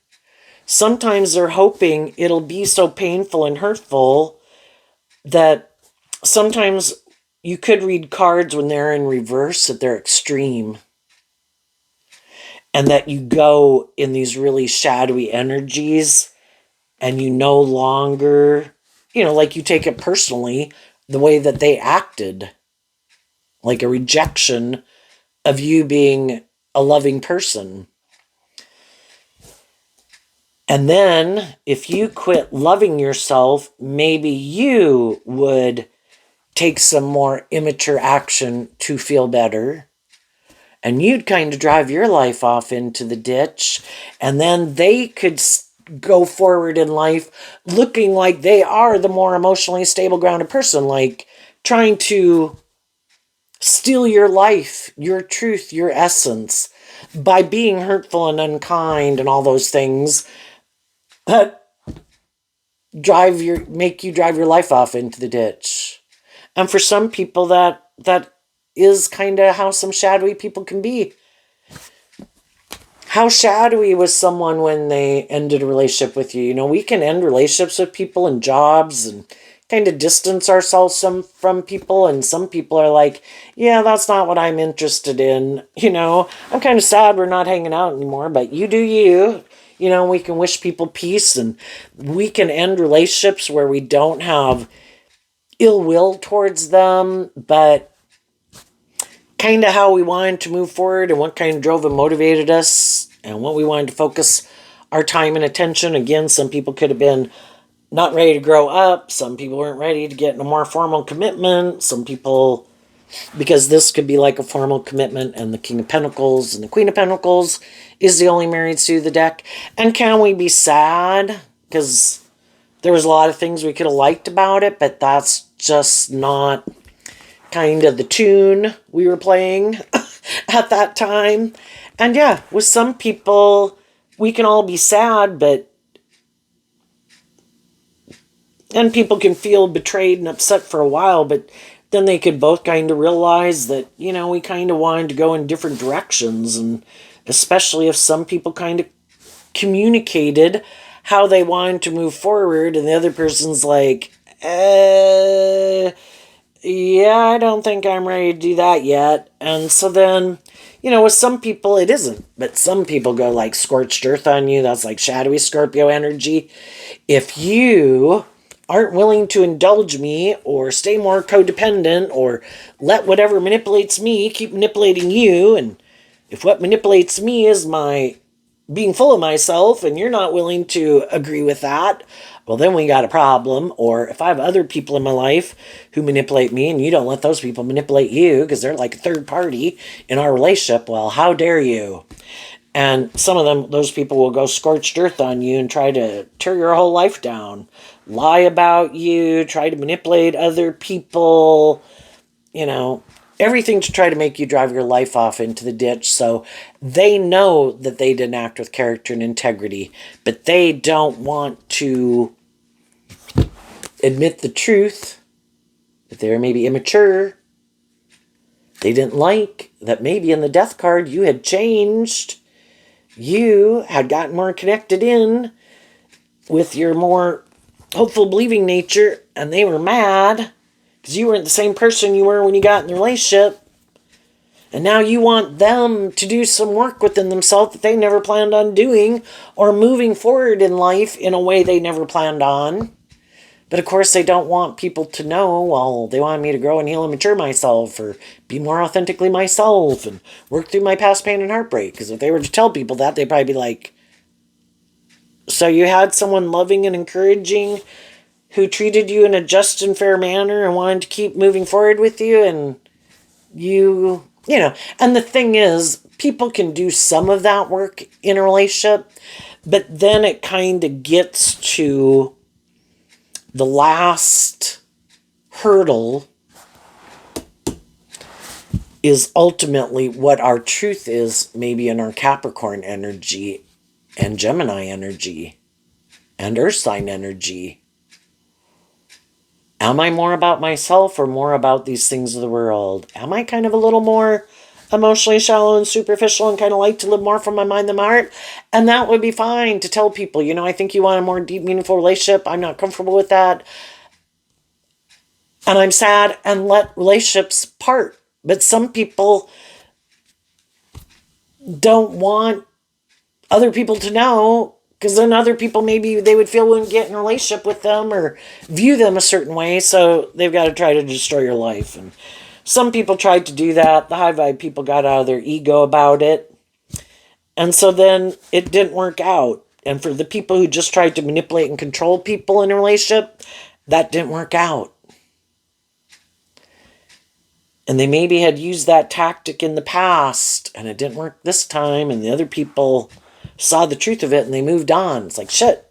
Sometimes they're hoping it'll be so painful and hurtful that sometimes you could read cards when they're in reverse, that they're extreme. And that you go in these really shadowy energies and you no longer, like you take it personally, the way that they acted. Like a rejection of you being a loving person. And then, if you quit loving yourself, maybe you would take some more immature action to feel better. And you'd kind of drive your life off into the ditch. And then they could go forward in life looking like they are the more emotionally stable, grounded person, like trying to steal your life, your truth, your essence by being hurtful and unkind and all those things that make you drive your life off into the ditch. And for some people that is kind of how some shadowy people can be. How shadowy was someone when they ended a relationship with you? You know, we can end relationships with people and jobs and kind of distance ourselves from people, and some people are like, yeah, that's not what I'm interested in. You know, I'm kind of sad we're not hanging out anymore, but you do you. You know, we can wish people peace, and we can end relationships where we don't have ill will towards them, but kind of how we wanted to move forward and what kind of drove and motivated us and what we wanted to focus our time and attention. Again, some people could have been not ready to grow up. Some people weren't ready to get in a more formal commitment. Some people, because this could be like a formal commitment, and the King of Pentacles and the Queen of Pentacles is the only married to the deck. And can we be sad? Because there was a lot of things we could have liked about it, but that's just not kind of the tune we were playing at that time. And yeah, with some people, we can all be sad, and people can feel betrayed and upset for a while, but then they could both kind of realize that, you know, we kind of wanted to go in different directions. And especially if some people kind of communicated how they wanted to move forward, and the other person's like, yeah, I don't think I'm ready to do that yet. And so then, you know, with some people it isn't, but some people go like scorched earth on you. That's like shadowy Scorpio energy. If you aren't willing to indulge me or stay more codependent or let whatever manipulates me keep manipulating you, and if what manipulates me is my being full of myself and you're not willing to agree with that, well, then we got a problem. Or if I have other people in my life who manipulate me and you don't let those people manipulate you because they're like a third party in our relationship, well, how dare you? And some of them, those people will go scorched earth on you and try to tear your whole life down, lie about you, try to manipulate other people, you know, everything to try to make you drive your life off into the ditch. So they know that they didn't act with character and integrity, but they don't want to admit the truth that they're maybe immature. They didn't like that maybe in the death card you had changed. You had gotten more connected in with your more hopeful, believing nature, and they were mad because you weren't the same person you were when you got in the relationship. And now you want them to do some work within themselves that they never planned on doing, or moving forward in life in a way they never planned on. But of course, they don't want people to know, well, they want me to grow and heal and mature myself, or be more authentically myself, and work through my past pain and heartbreak. Because if they were to tell people that, they'd probably be like, so you had someone loving and encouraging who treated you in a just and fair manner and wanted to keep moving forward with you, and you know. And the thing is, people can do some of that work in a relationship, but then it kind of gets to the last hurdle is ultimately what our truth is, maybe in our Capricorn energy and Gemini energy and Earth sign energy. Am I more about myself or more about these things of the world? Am I kind of a little more emotionally shallow and superficial and kind of like to live more from my mind than my heart? And that would be fine to tell people, you know, I think you want a more deep, meaningful relationship. I'm not comfortable with that. And I'm sad, and let relationships part. But some people don't want other people to know, because then other people maybe they would feel wouldn't get in a relationship with them or view them a certain way, so they've got to try to destroy your life. And some people tried to do that. The high vibe people got out of their ego about it. And so then it didn't work out. And for the people who just tried to manipulate and control people in a relationship, that didn't work out. And they maybe had used that tactic in the past, and it didn't work this time, and the other people saw the truth of it and they moved on. It's like, shit,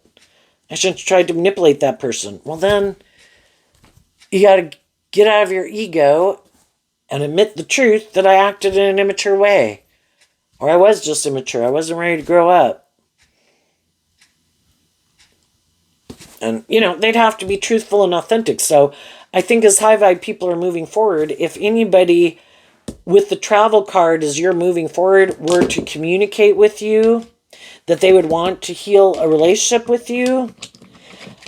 I shouldn't have tried to manipulate that person. Well, then you got to get out of your ego and admit the truth that I acted in an immature way. Or I was just immature. I wasn't ready to grow up. And, they'd have to be truthful and authentic. So I think as high vibe people are moving forward, if anybody with the travel card as you're moving forward were to communicate with you that they would want to heal a relationship with you,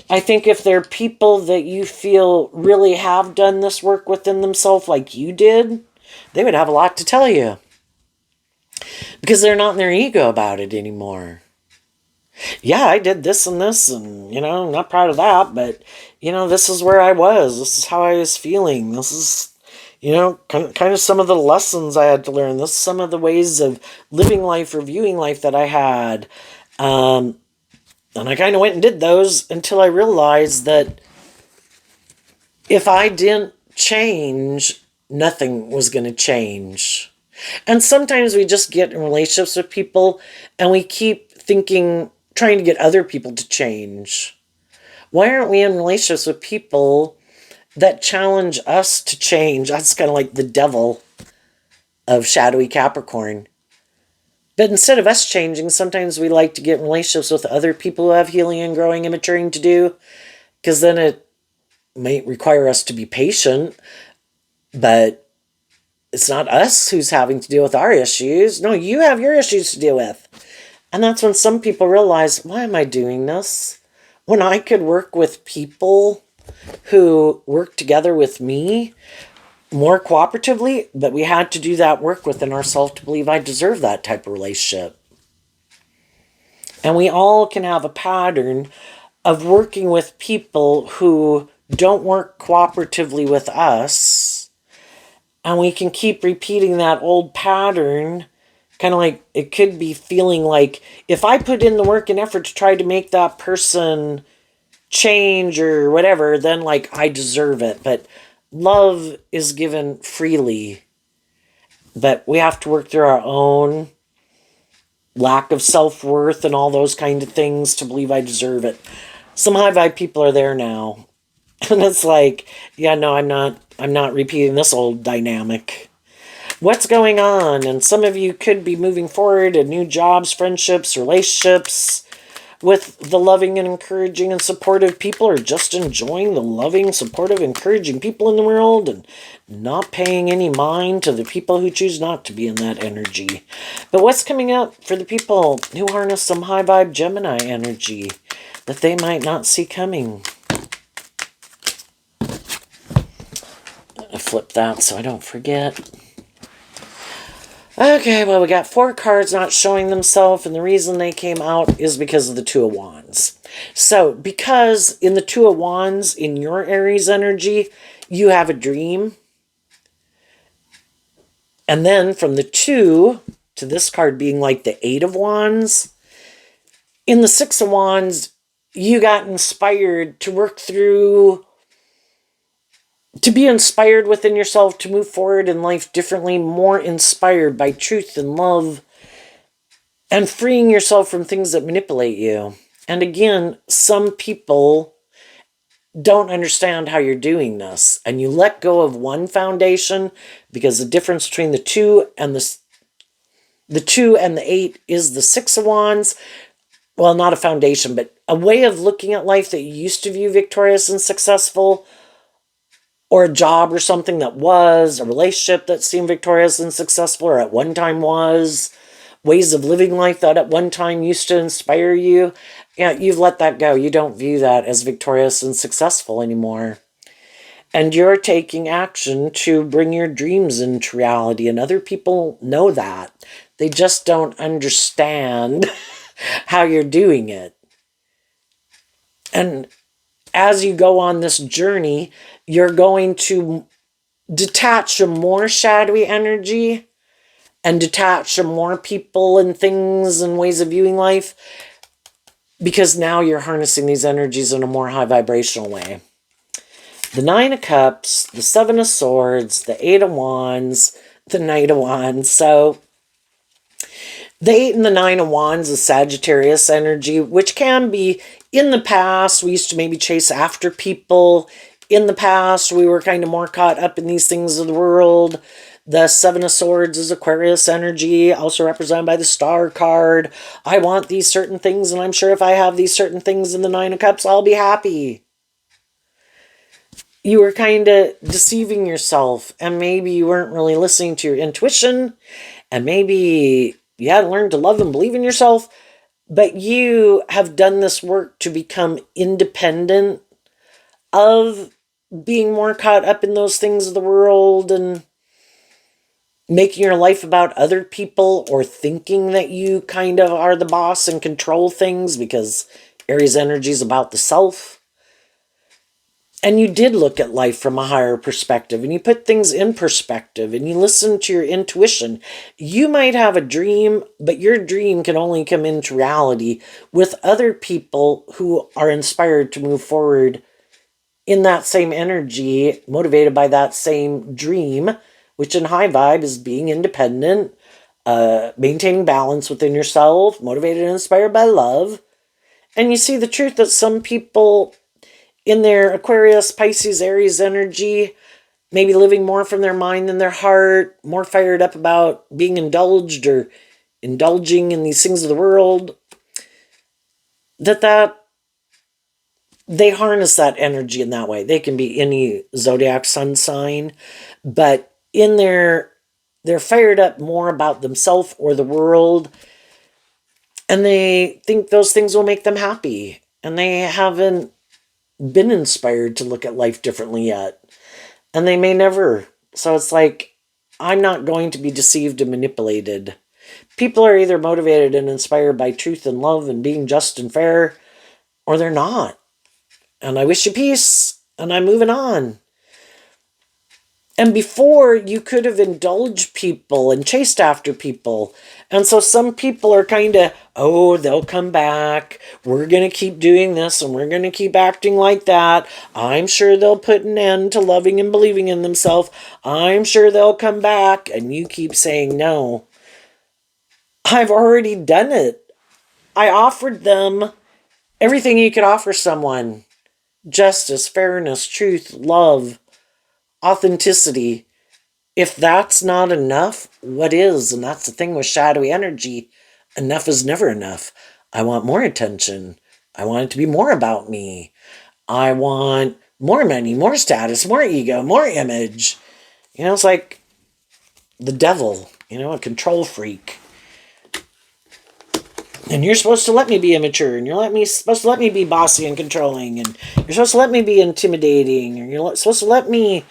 I think if they're people that you feel really have done this work within themselves like you did, they would have a lot to tell you. Because they're not in their ego about it anymore. Yeah, I did this and this, and, I'm not proud of that, but, this is where I was. This is how I was feeling. This is, kind of some of the lessons I had to learn. This is some of the ways of living life or viewing life that I had. And I kind of went and did those until I realized that if I didn't change, nothing was going to change. And sometimes we just get in relationships with people and we keep trying to get other people to change. Why aren't we in relationships with people that challenge us to change? That's kind of like the devil of shadowy Capricorn. But instead of us changing, sometimes we like to get in relationships with other people who have healing and growing and maturing to do, because then it might require us to be patient, but it's not us who's having to deal with our issues. No, you have your issues to deal with. And that's when some people realize, why am I doing this? When I could work with people who work together with me more cooperatively, but we had to do that work within ourselves to believe I deserve that type of relationship. And we all can have a pattern of working with people who don't work cooperatively with us, and we can keep repeating that old pattern, kind of like it could be feeling like if I put in the work and effort to try to make that person change or whatever, then like I deserve it. But love is given freely, but we have to work through our own lack of self-worth and all those kind of things to believe I deserve it. Some high vibe people are there now. And it's like, yeah, no, I'm not repeating this old dynamic. What's going on? And some of you could be moving forward in new jobs, friendships, relationships with the loving and encouraging and supportive people, or just enjoying the loving, supportive, encouraging people in the world and not paying any mind to the people who choose not to be in that energy. But what's coming up for the people who harness some high vibe Gemini energy that they might not see coming? I flip that so I don't forget. Okay, well, we got 4 cards not showing themselves, and the reason they came out is because of the 2 of Wands. So, because in the 2 of Wands, in your Aries energy, you have a dream. And then from the 2 to this card being like the 8 of Wands, in the 6 of Wands, you got inspired to work through, to be inspired within yourself, to move forward in life differently, more inspired by truth and love, and freeing yourself from things that manipulate you. And again, some people don't understand how you're doing this, and you let go of one foundation, because the difference between the 2 and the 2 and the 8 is the 6 of Wands. Well, not a foundation, but a way of looking at life that you used to view victorious and successful, or a job or something that was, a relationship that seemed victorious and successful, or at one time was, ways of living life that at one time used to inspire you. Yeah, you've let that go. You don't view that as victorious and successful anymore. And you're taking action to bring your dreams into reality, and other people know that. They just don't understand how you're doing it. And as you go on this journey, you're going to detach from more shadowy energy and detach from more people and things and ways of viewing life, because now you're harnessing these energies in a more high vibrational way. The 9 of Cups, the 7 of Swords, the 8 of Wands, the Knight of Wands. So The 8 and the 9 of Wands is Sagittarius energy, which can be in the past. We used to maybe chase after people. In the past, we were kind of more caught up in these things of the world. The 7 of Swords is Aquarius energy, also represented by the Star card. I want these certain things, and I'm sure if I have these certain things in the 9 of Cups, I'll be happy. You were kind of deceiving yourself, and maybe you weren't really listening to your intuition, and maybe you hadn't learned to love and believe in yourself, but you have done this work to become independent of being more caught up in those things of the world and making your life about other people, or thinking that you kind of are the boss and control things, because Aries energy is about the self. And you did look at life from a higher perspective, and you put things in perspective, and you listen to your intuition. You might have a dream, but your dream can only come into reality with other people who are inspired to move forward in that same energy, motivated by that same dream, which in high vibe is being independent, maintaining balance within yourself, motivated and inspired by love. And you see the truth that some people in their Aquarius, Pisces, Aries energy, maybe living more from their mind than their heart, more fired up about being indulged or indulging in these things of the world, that they harness that energy in that way. They can be any zodiac sun sign, but they're fired up more about themselves or the world, and they think those things will make them happy, and they haven't been inspired to look at life differently yet, and they may never. So it's like, I'm not going to be deceived and manipulated. People are either motivated and inspired by truth and love and being just and fair, or they're not. And I wish you peace, and I'm moving on. And before, you could have indulged people and chased after people. And so some people are kind of, oh, they'll come back. We're going to keep doing this, and we're going to keep acting like that. I'm sure they'll put an end to loving and believing in themselves. I'm sure they'll come back. And you keep saying no. I've already done it. I offered them everything you could offer someone: justice, fairness, truth, love, authenticity. If that's not enough, what is? And that's the thing with shadowy energy. Enough is never enough. I want more attention. I want it to be more about me. I want more money, more status, more ego, more image. It's like the devil, a control freak. And you're supposed to let me be immature, and supposed to let me be bossy and controlling, and you're supposed to let me be intimidating, and you're supposed to let me,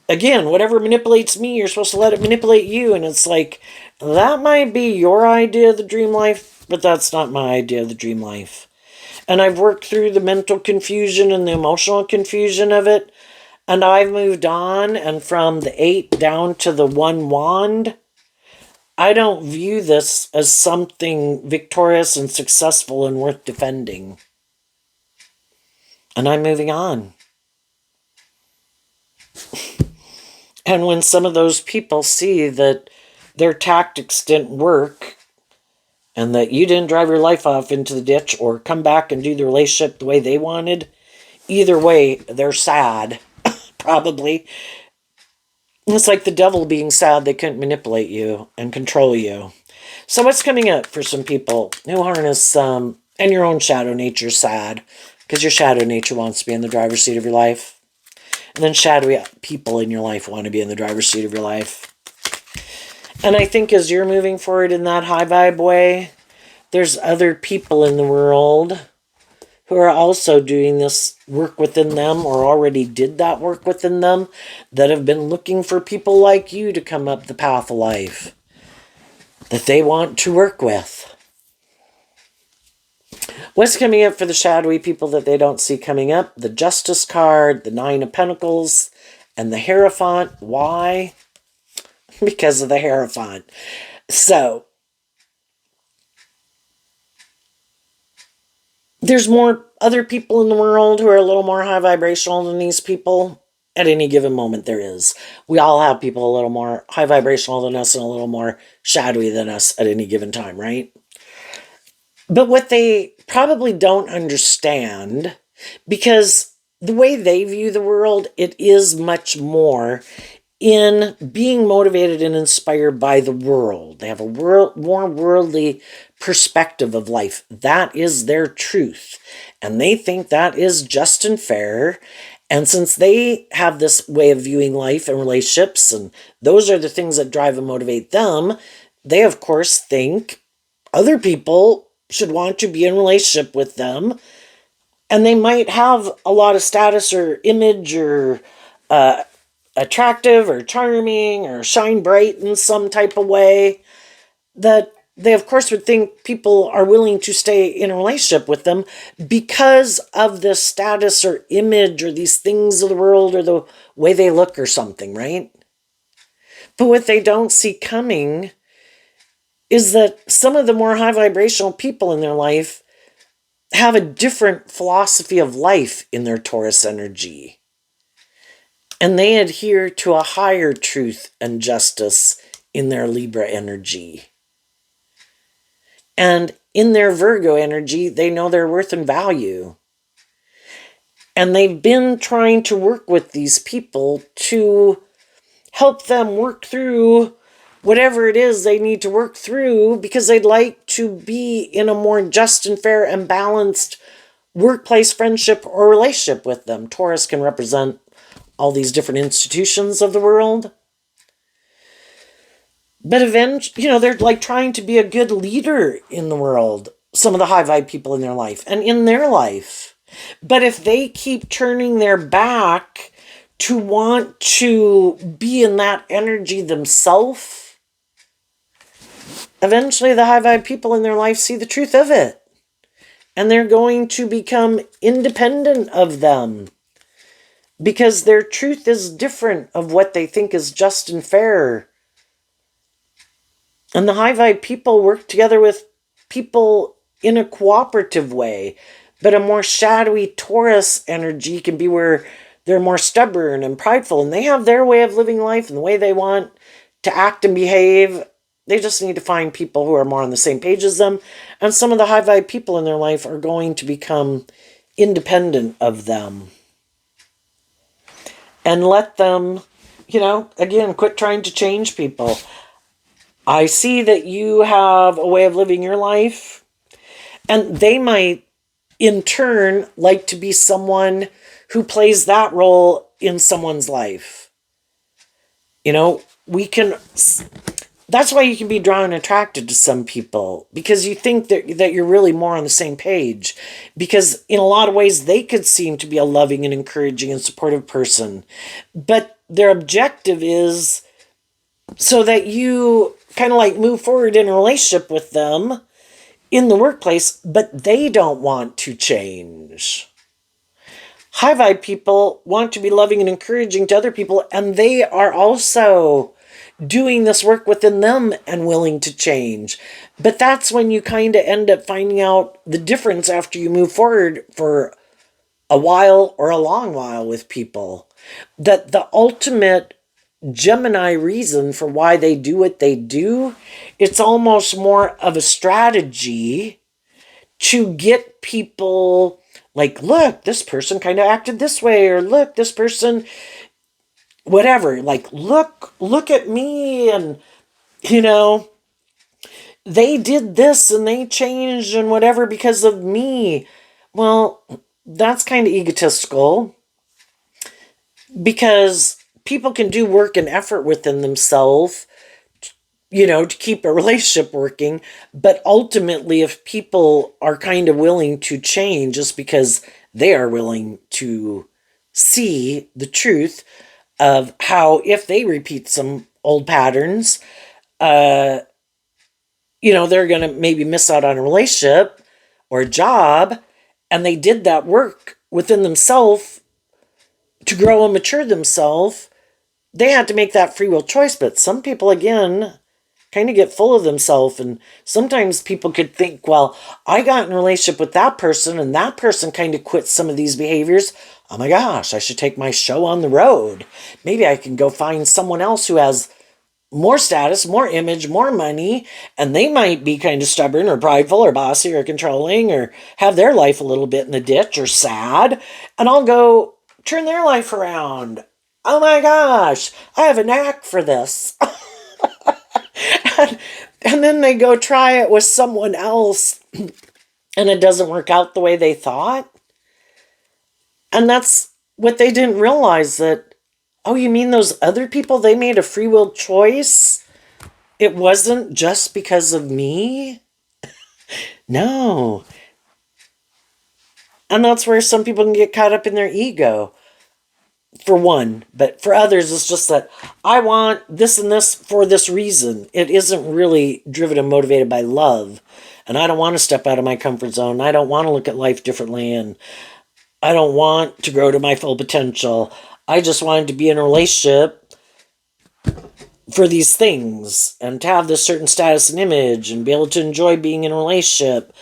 again, whatever manipulates me, you're supposed to let it manipulate you. And it's like, that might be your idea of the dream life, but that's not my idea of the dream life. And I've worked through the mental confusion and the emotional confusion of it, and I've moved on, and from the 8 down to the 1 wand, I don't view this as something victorious and successful and worth defending. And I'm moving on. And when some of those people see that their tactics didn't work, and that you didn't drive your life off into the ditch or come back and do the relationship the way they wanted, either way, they're sad, probably. It's like the devil being sad they couldn't manipulate you and control you. So what's coming up for some people who harness, and your own shadow nature sad, because your shadow nature wants to be in the driver's seat of your life. And then shadowy people in your life want to be in the driver's seat of your life. And I think as you're moving forward in that high vibe way, there's other people in the world who are also doing this work within them, or already did that work within them, that have been looking for people like you to come up the path of life that they want to work with. What's coming up for the shadowy people that they don't see coming up? The Justice card, the 9 of Pentacles, and the Hierophant. Why? Because of the Hierophant. So, there's more other people in the world who are a little more high vibrational than these people. at any given moment there is. We all have people a little more high vibrational than us and a little more shadowy than us at any given time, right? But what they probably don't understand, because the way they view the world, it is much more in being motivated and inspired by the world. They have a more worldly perspective of life. That is their truth. And they think that is just and fair. And since they have this way of viewing life and relationships, and those are the things that drive and motivate them, they, of course, think other people should want to be in relationship with them. And they might have a lot of status or image or attractive or charming or shine bright in some type of way, that they, of course, would think people are willing to stay in a relationship with them because of the status or image or these things of the world or the way they look or something, right? But what they don't see coming is that some of the more high vibrational people in their life have a different philosophy of life in their Taurus energy. And they adhere to a higher truth and justice in their Libra energy. And in their Virgo energy, they know their worth and value. And they've been trying to work with these people to help them work through whatever it is they need to work through, because they'd like to be in a more just and fair and balanced workplace, friendship, or relationship with them. Taurus can represent all these different institutions of the world. But eventually, they're like trying to be a good leader in the world, some of the high vibe people in their life and in their life. But if they keep turning their back to want to be in that energy themselves, eventually the high vibe people in their life see the truth of it. And they're going to become independent of them, because their truth is different of what they think is just and fair. And the high vibe people work together with people in a cooperative way. But a more shadowy Taurus energy can be where they're more stubborn and prideful, and they have their way of living life and the way they want to act and behave. They just need to find people who are more on the same page as them. And some of the high vibe people in their life are going to become independent of them. And let them, again, quit trying to change people. I see that you have a way of living your life, and they might, in turn, like to be someone who plays that role in someone's life. That's why you can be drawn and attracted to some people, because you think that you're really more on the same page. Because in a lot of ways, they could seem to be a loving and encouraging and supportive person. But their objective is so that you kind of like move forward in a relationship with them in the workplace, but they don't want to change. High vibe people want to be loving and encouraging to other people, and they are also doing this work within them and willing to change. But that's when you kind of end up finding out the difference after you move forward for a while or a long while with people. That the ultimate Gemini reason for why they do what they do, it's almost more of a strategy to get people like, look, this person kind of acted this way, or look, this person, whatever, like, look at me, and, they did this and they changed and whatever because of me. Well, that's kind of egotistical, because people can do work and effort within themselves, to keep a relationship working. But ultimately, if people are kind of willing to change just because they are willing to see the truth of how, if they repeat some old patterns, they're going to maybe miss out on a relationship or a job, and they did that work within themselves to grow and mature themselves, they had to make that free will choice. But some people, again, kind of get full of themselves. And sometimes people could think, well, I got in a relationship with that person and that person kind of quit some of these behaviors. Oh my gosh, I should take my show on the road. Maybe I can go find someone else who has more status, more image, more money, and they might be kind of stubborn or prideful or bossy or controlling or have their life a little bit in the ditch or sad, and I'll go turn their life around. Oh my gosh, I have a knack for this. and then they go try it with someone else and it doesn't work out the way they thought. And that's what they didn't realize, that, oh, you mean those other people, they made a free will choice? It wasn't just because of me? No. And that's where some people can get caught up in their ego. For one, but for others, it's just that I want this and this for this reason. It isn't really driven and motivated by love. And I don't want to step out of my comfort zone. I don't want to look at life differently. And I don't want to grow to my full potential. I just wanted to be in a relationship for these things and to have this certain status and image and be able to enjoy being in a relationship.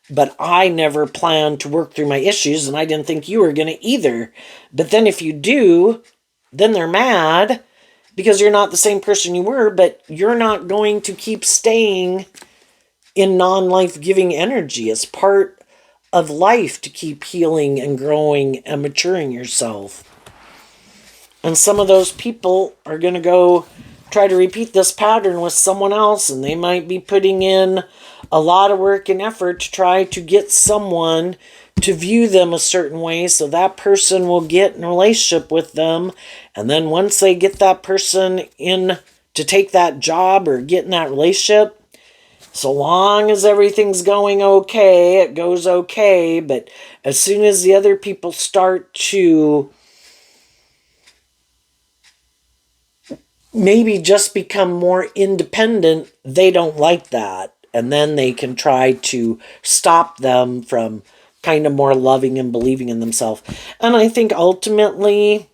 But I never planned to work through my issues, and I didn't think you were going to either. But then if you do, then they're mad because you're not the same person you were, but you're not going to keep staying in non-life-giving energy. It's part of life to keep healing and growing and maturing yourself. And some of those people are going to go try to repeat this pattern with someone else, and they might be putting in a lot of work and effort to try to get someone to view them a certain way so that person will get in a relationship with them. And then once they get that person in to take that job or get in that relationship, so long as everything's going okay, it goes okay. But as soon as the other people start to maybe just become more independent, they don't like that. And then they can try to stop them from kind of more loving and believing in themselves. And I think ultimately,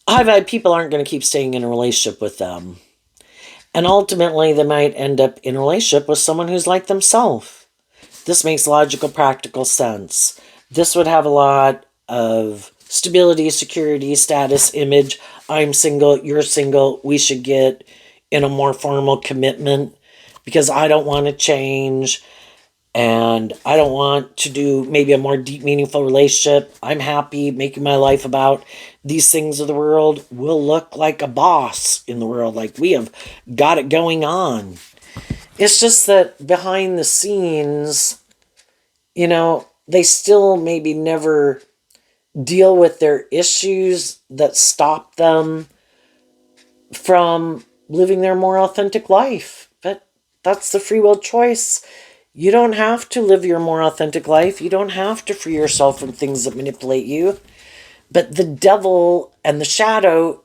high-vibe people aren't going to keep staying in a relationship with them. And ultimately, they might end up in a relationship with someone who's like themselves. This makes logical, practical sense. This would have a lot of stability, security, status, image. I'm single, you're single, we should get in a more formal commitment because I don't want to change and I don't want to do maybe a more deep, meaningful relationship. I'm happy making my life about these things of the world. We'll look like a boss in the world, like we have got it going on. It's just that behind the scenes, they still maybe never deal with their issues that stop them from living their more authentic life. But that's the free will choice. You don't have to live your more authentic life. You don't have to free yourself from things that manipulate you. But the devil and the shadow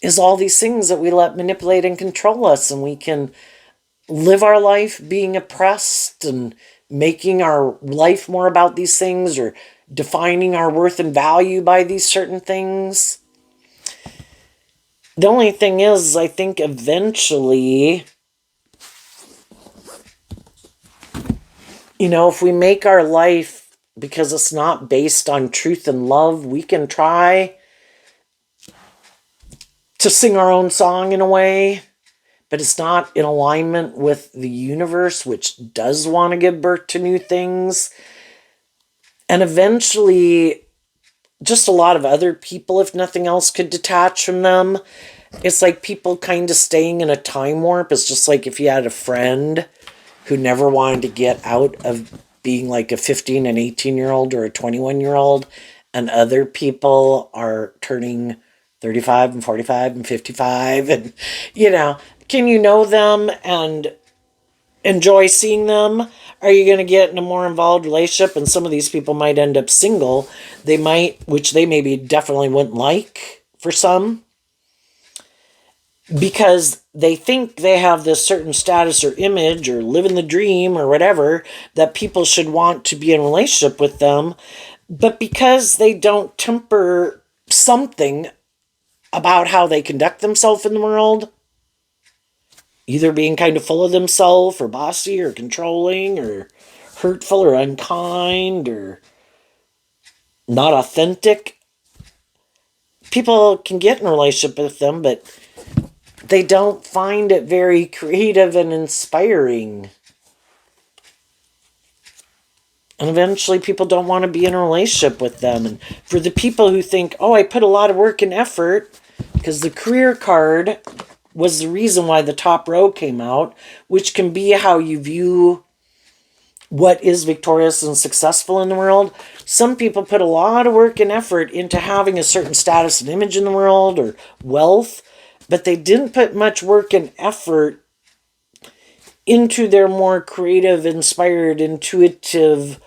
is all these things that we let manipulate and control us. And we can live our life being oppressed and making our life more about these things or defining our worth and value by these certain things. The only thing is, I think eventually, if we make our life, because it's not based on truth and love, we can try to sing our own song in a way, but it's not in alignment with the universe, which does want to give birth to new things. And eventually, just a lot of other people, if nothing else, could detach from them. It's like people kind of staying in a time warp. It's just like if you had a friend who never wanted to get out of being like a 15 and 18-year-old or a 21-year-old, and other people are turning 35 and 45 and 55. And, can you know them and enjoy seeing them? Are you going to get in a more involved relationship? And some of these people might end up single. They might, which they maybe definitely wouldn't like for some, because they think they have this certain status or image or living the dream or whatever, that people should want to be in a relationship with them. But because they don't temper something about how they conduct themselves in the world, either being kind of full of themselves or bossy or controlling or hurtful or unkind or not authentic. People can get in a relationship with them, but they don't find it very creative and inspiring. And eventually people don't want to be in a relationship with them. And for the people who think, oh, I put a lot of work and effort, because the career card was the reason why the top row came out, which can be how you view what is victorious and successful in the world. Some people put a lot of work and effort into having a certain status and image in the world or wealth, but they didn't put much work and effort into their more creative, inspired, intuitive,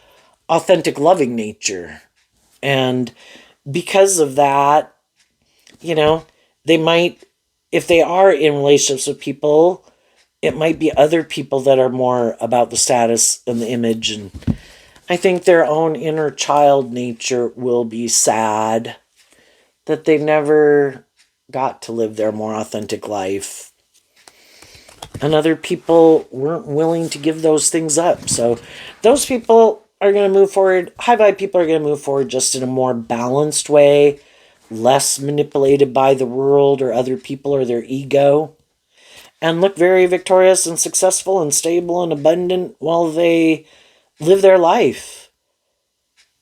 authentic, loving nature. And because of that, they might, if they are in relationships with people, it might be other people that are more about the status and the image. And I think their own inner child nature will be sad that they never got to live their more authentic life. And other people weren't willing to give those things up. So those people are going to move forward. High vibe people are going to move forward just in a more balanced way, less manipulated by the world or other people or their ego, and look very victorious and successful and stable and abundant while they live their life.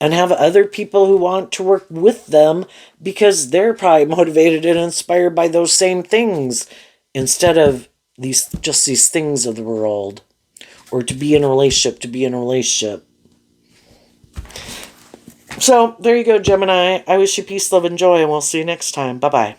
And have other people who want to work with them because they're probably motivated and inspired by those same things instead of these things of the world, or to be in a relationship. So there you go, Gemini. I wish you peace, love, and joy, and we'll see you next time. Bye-bye.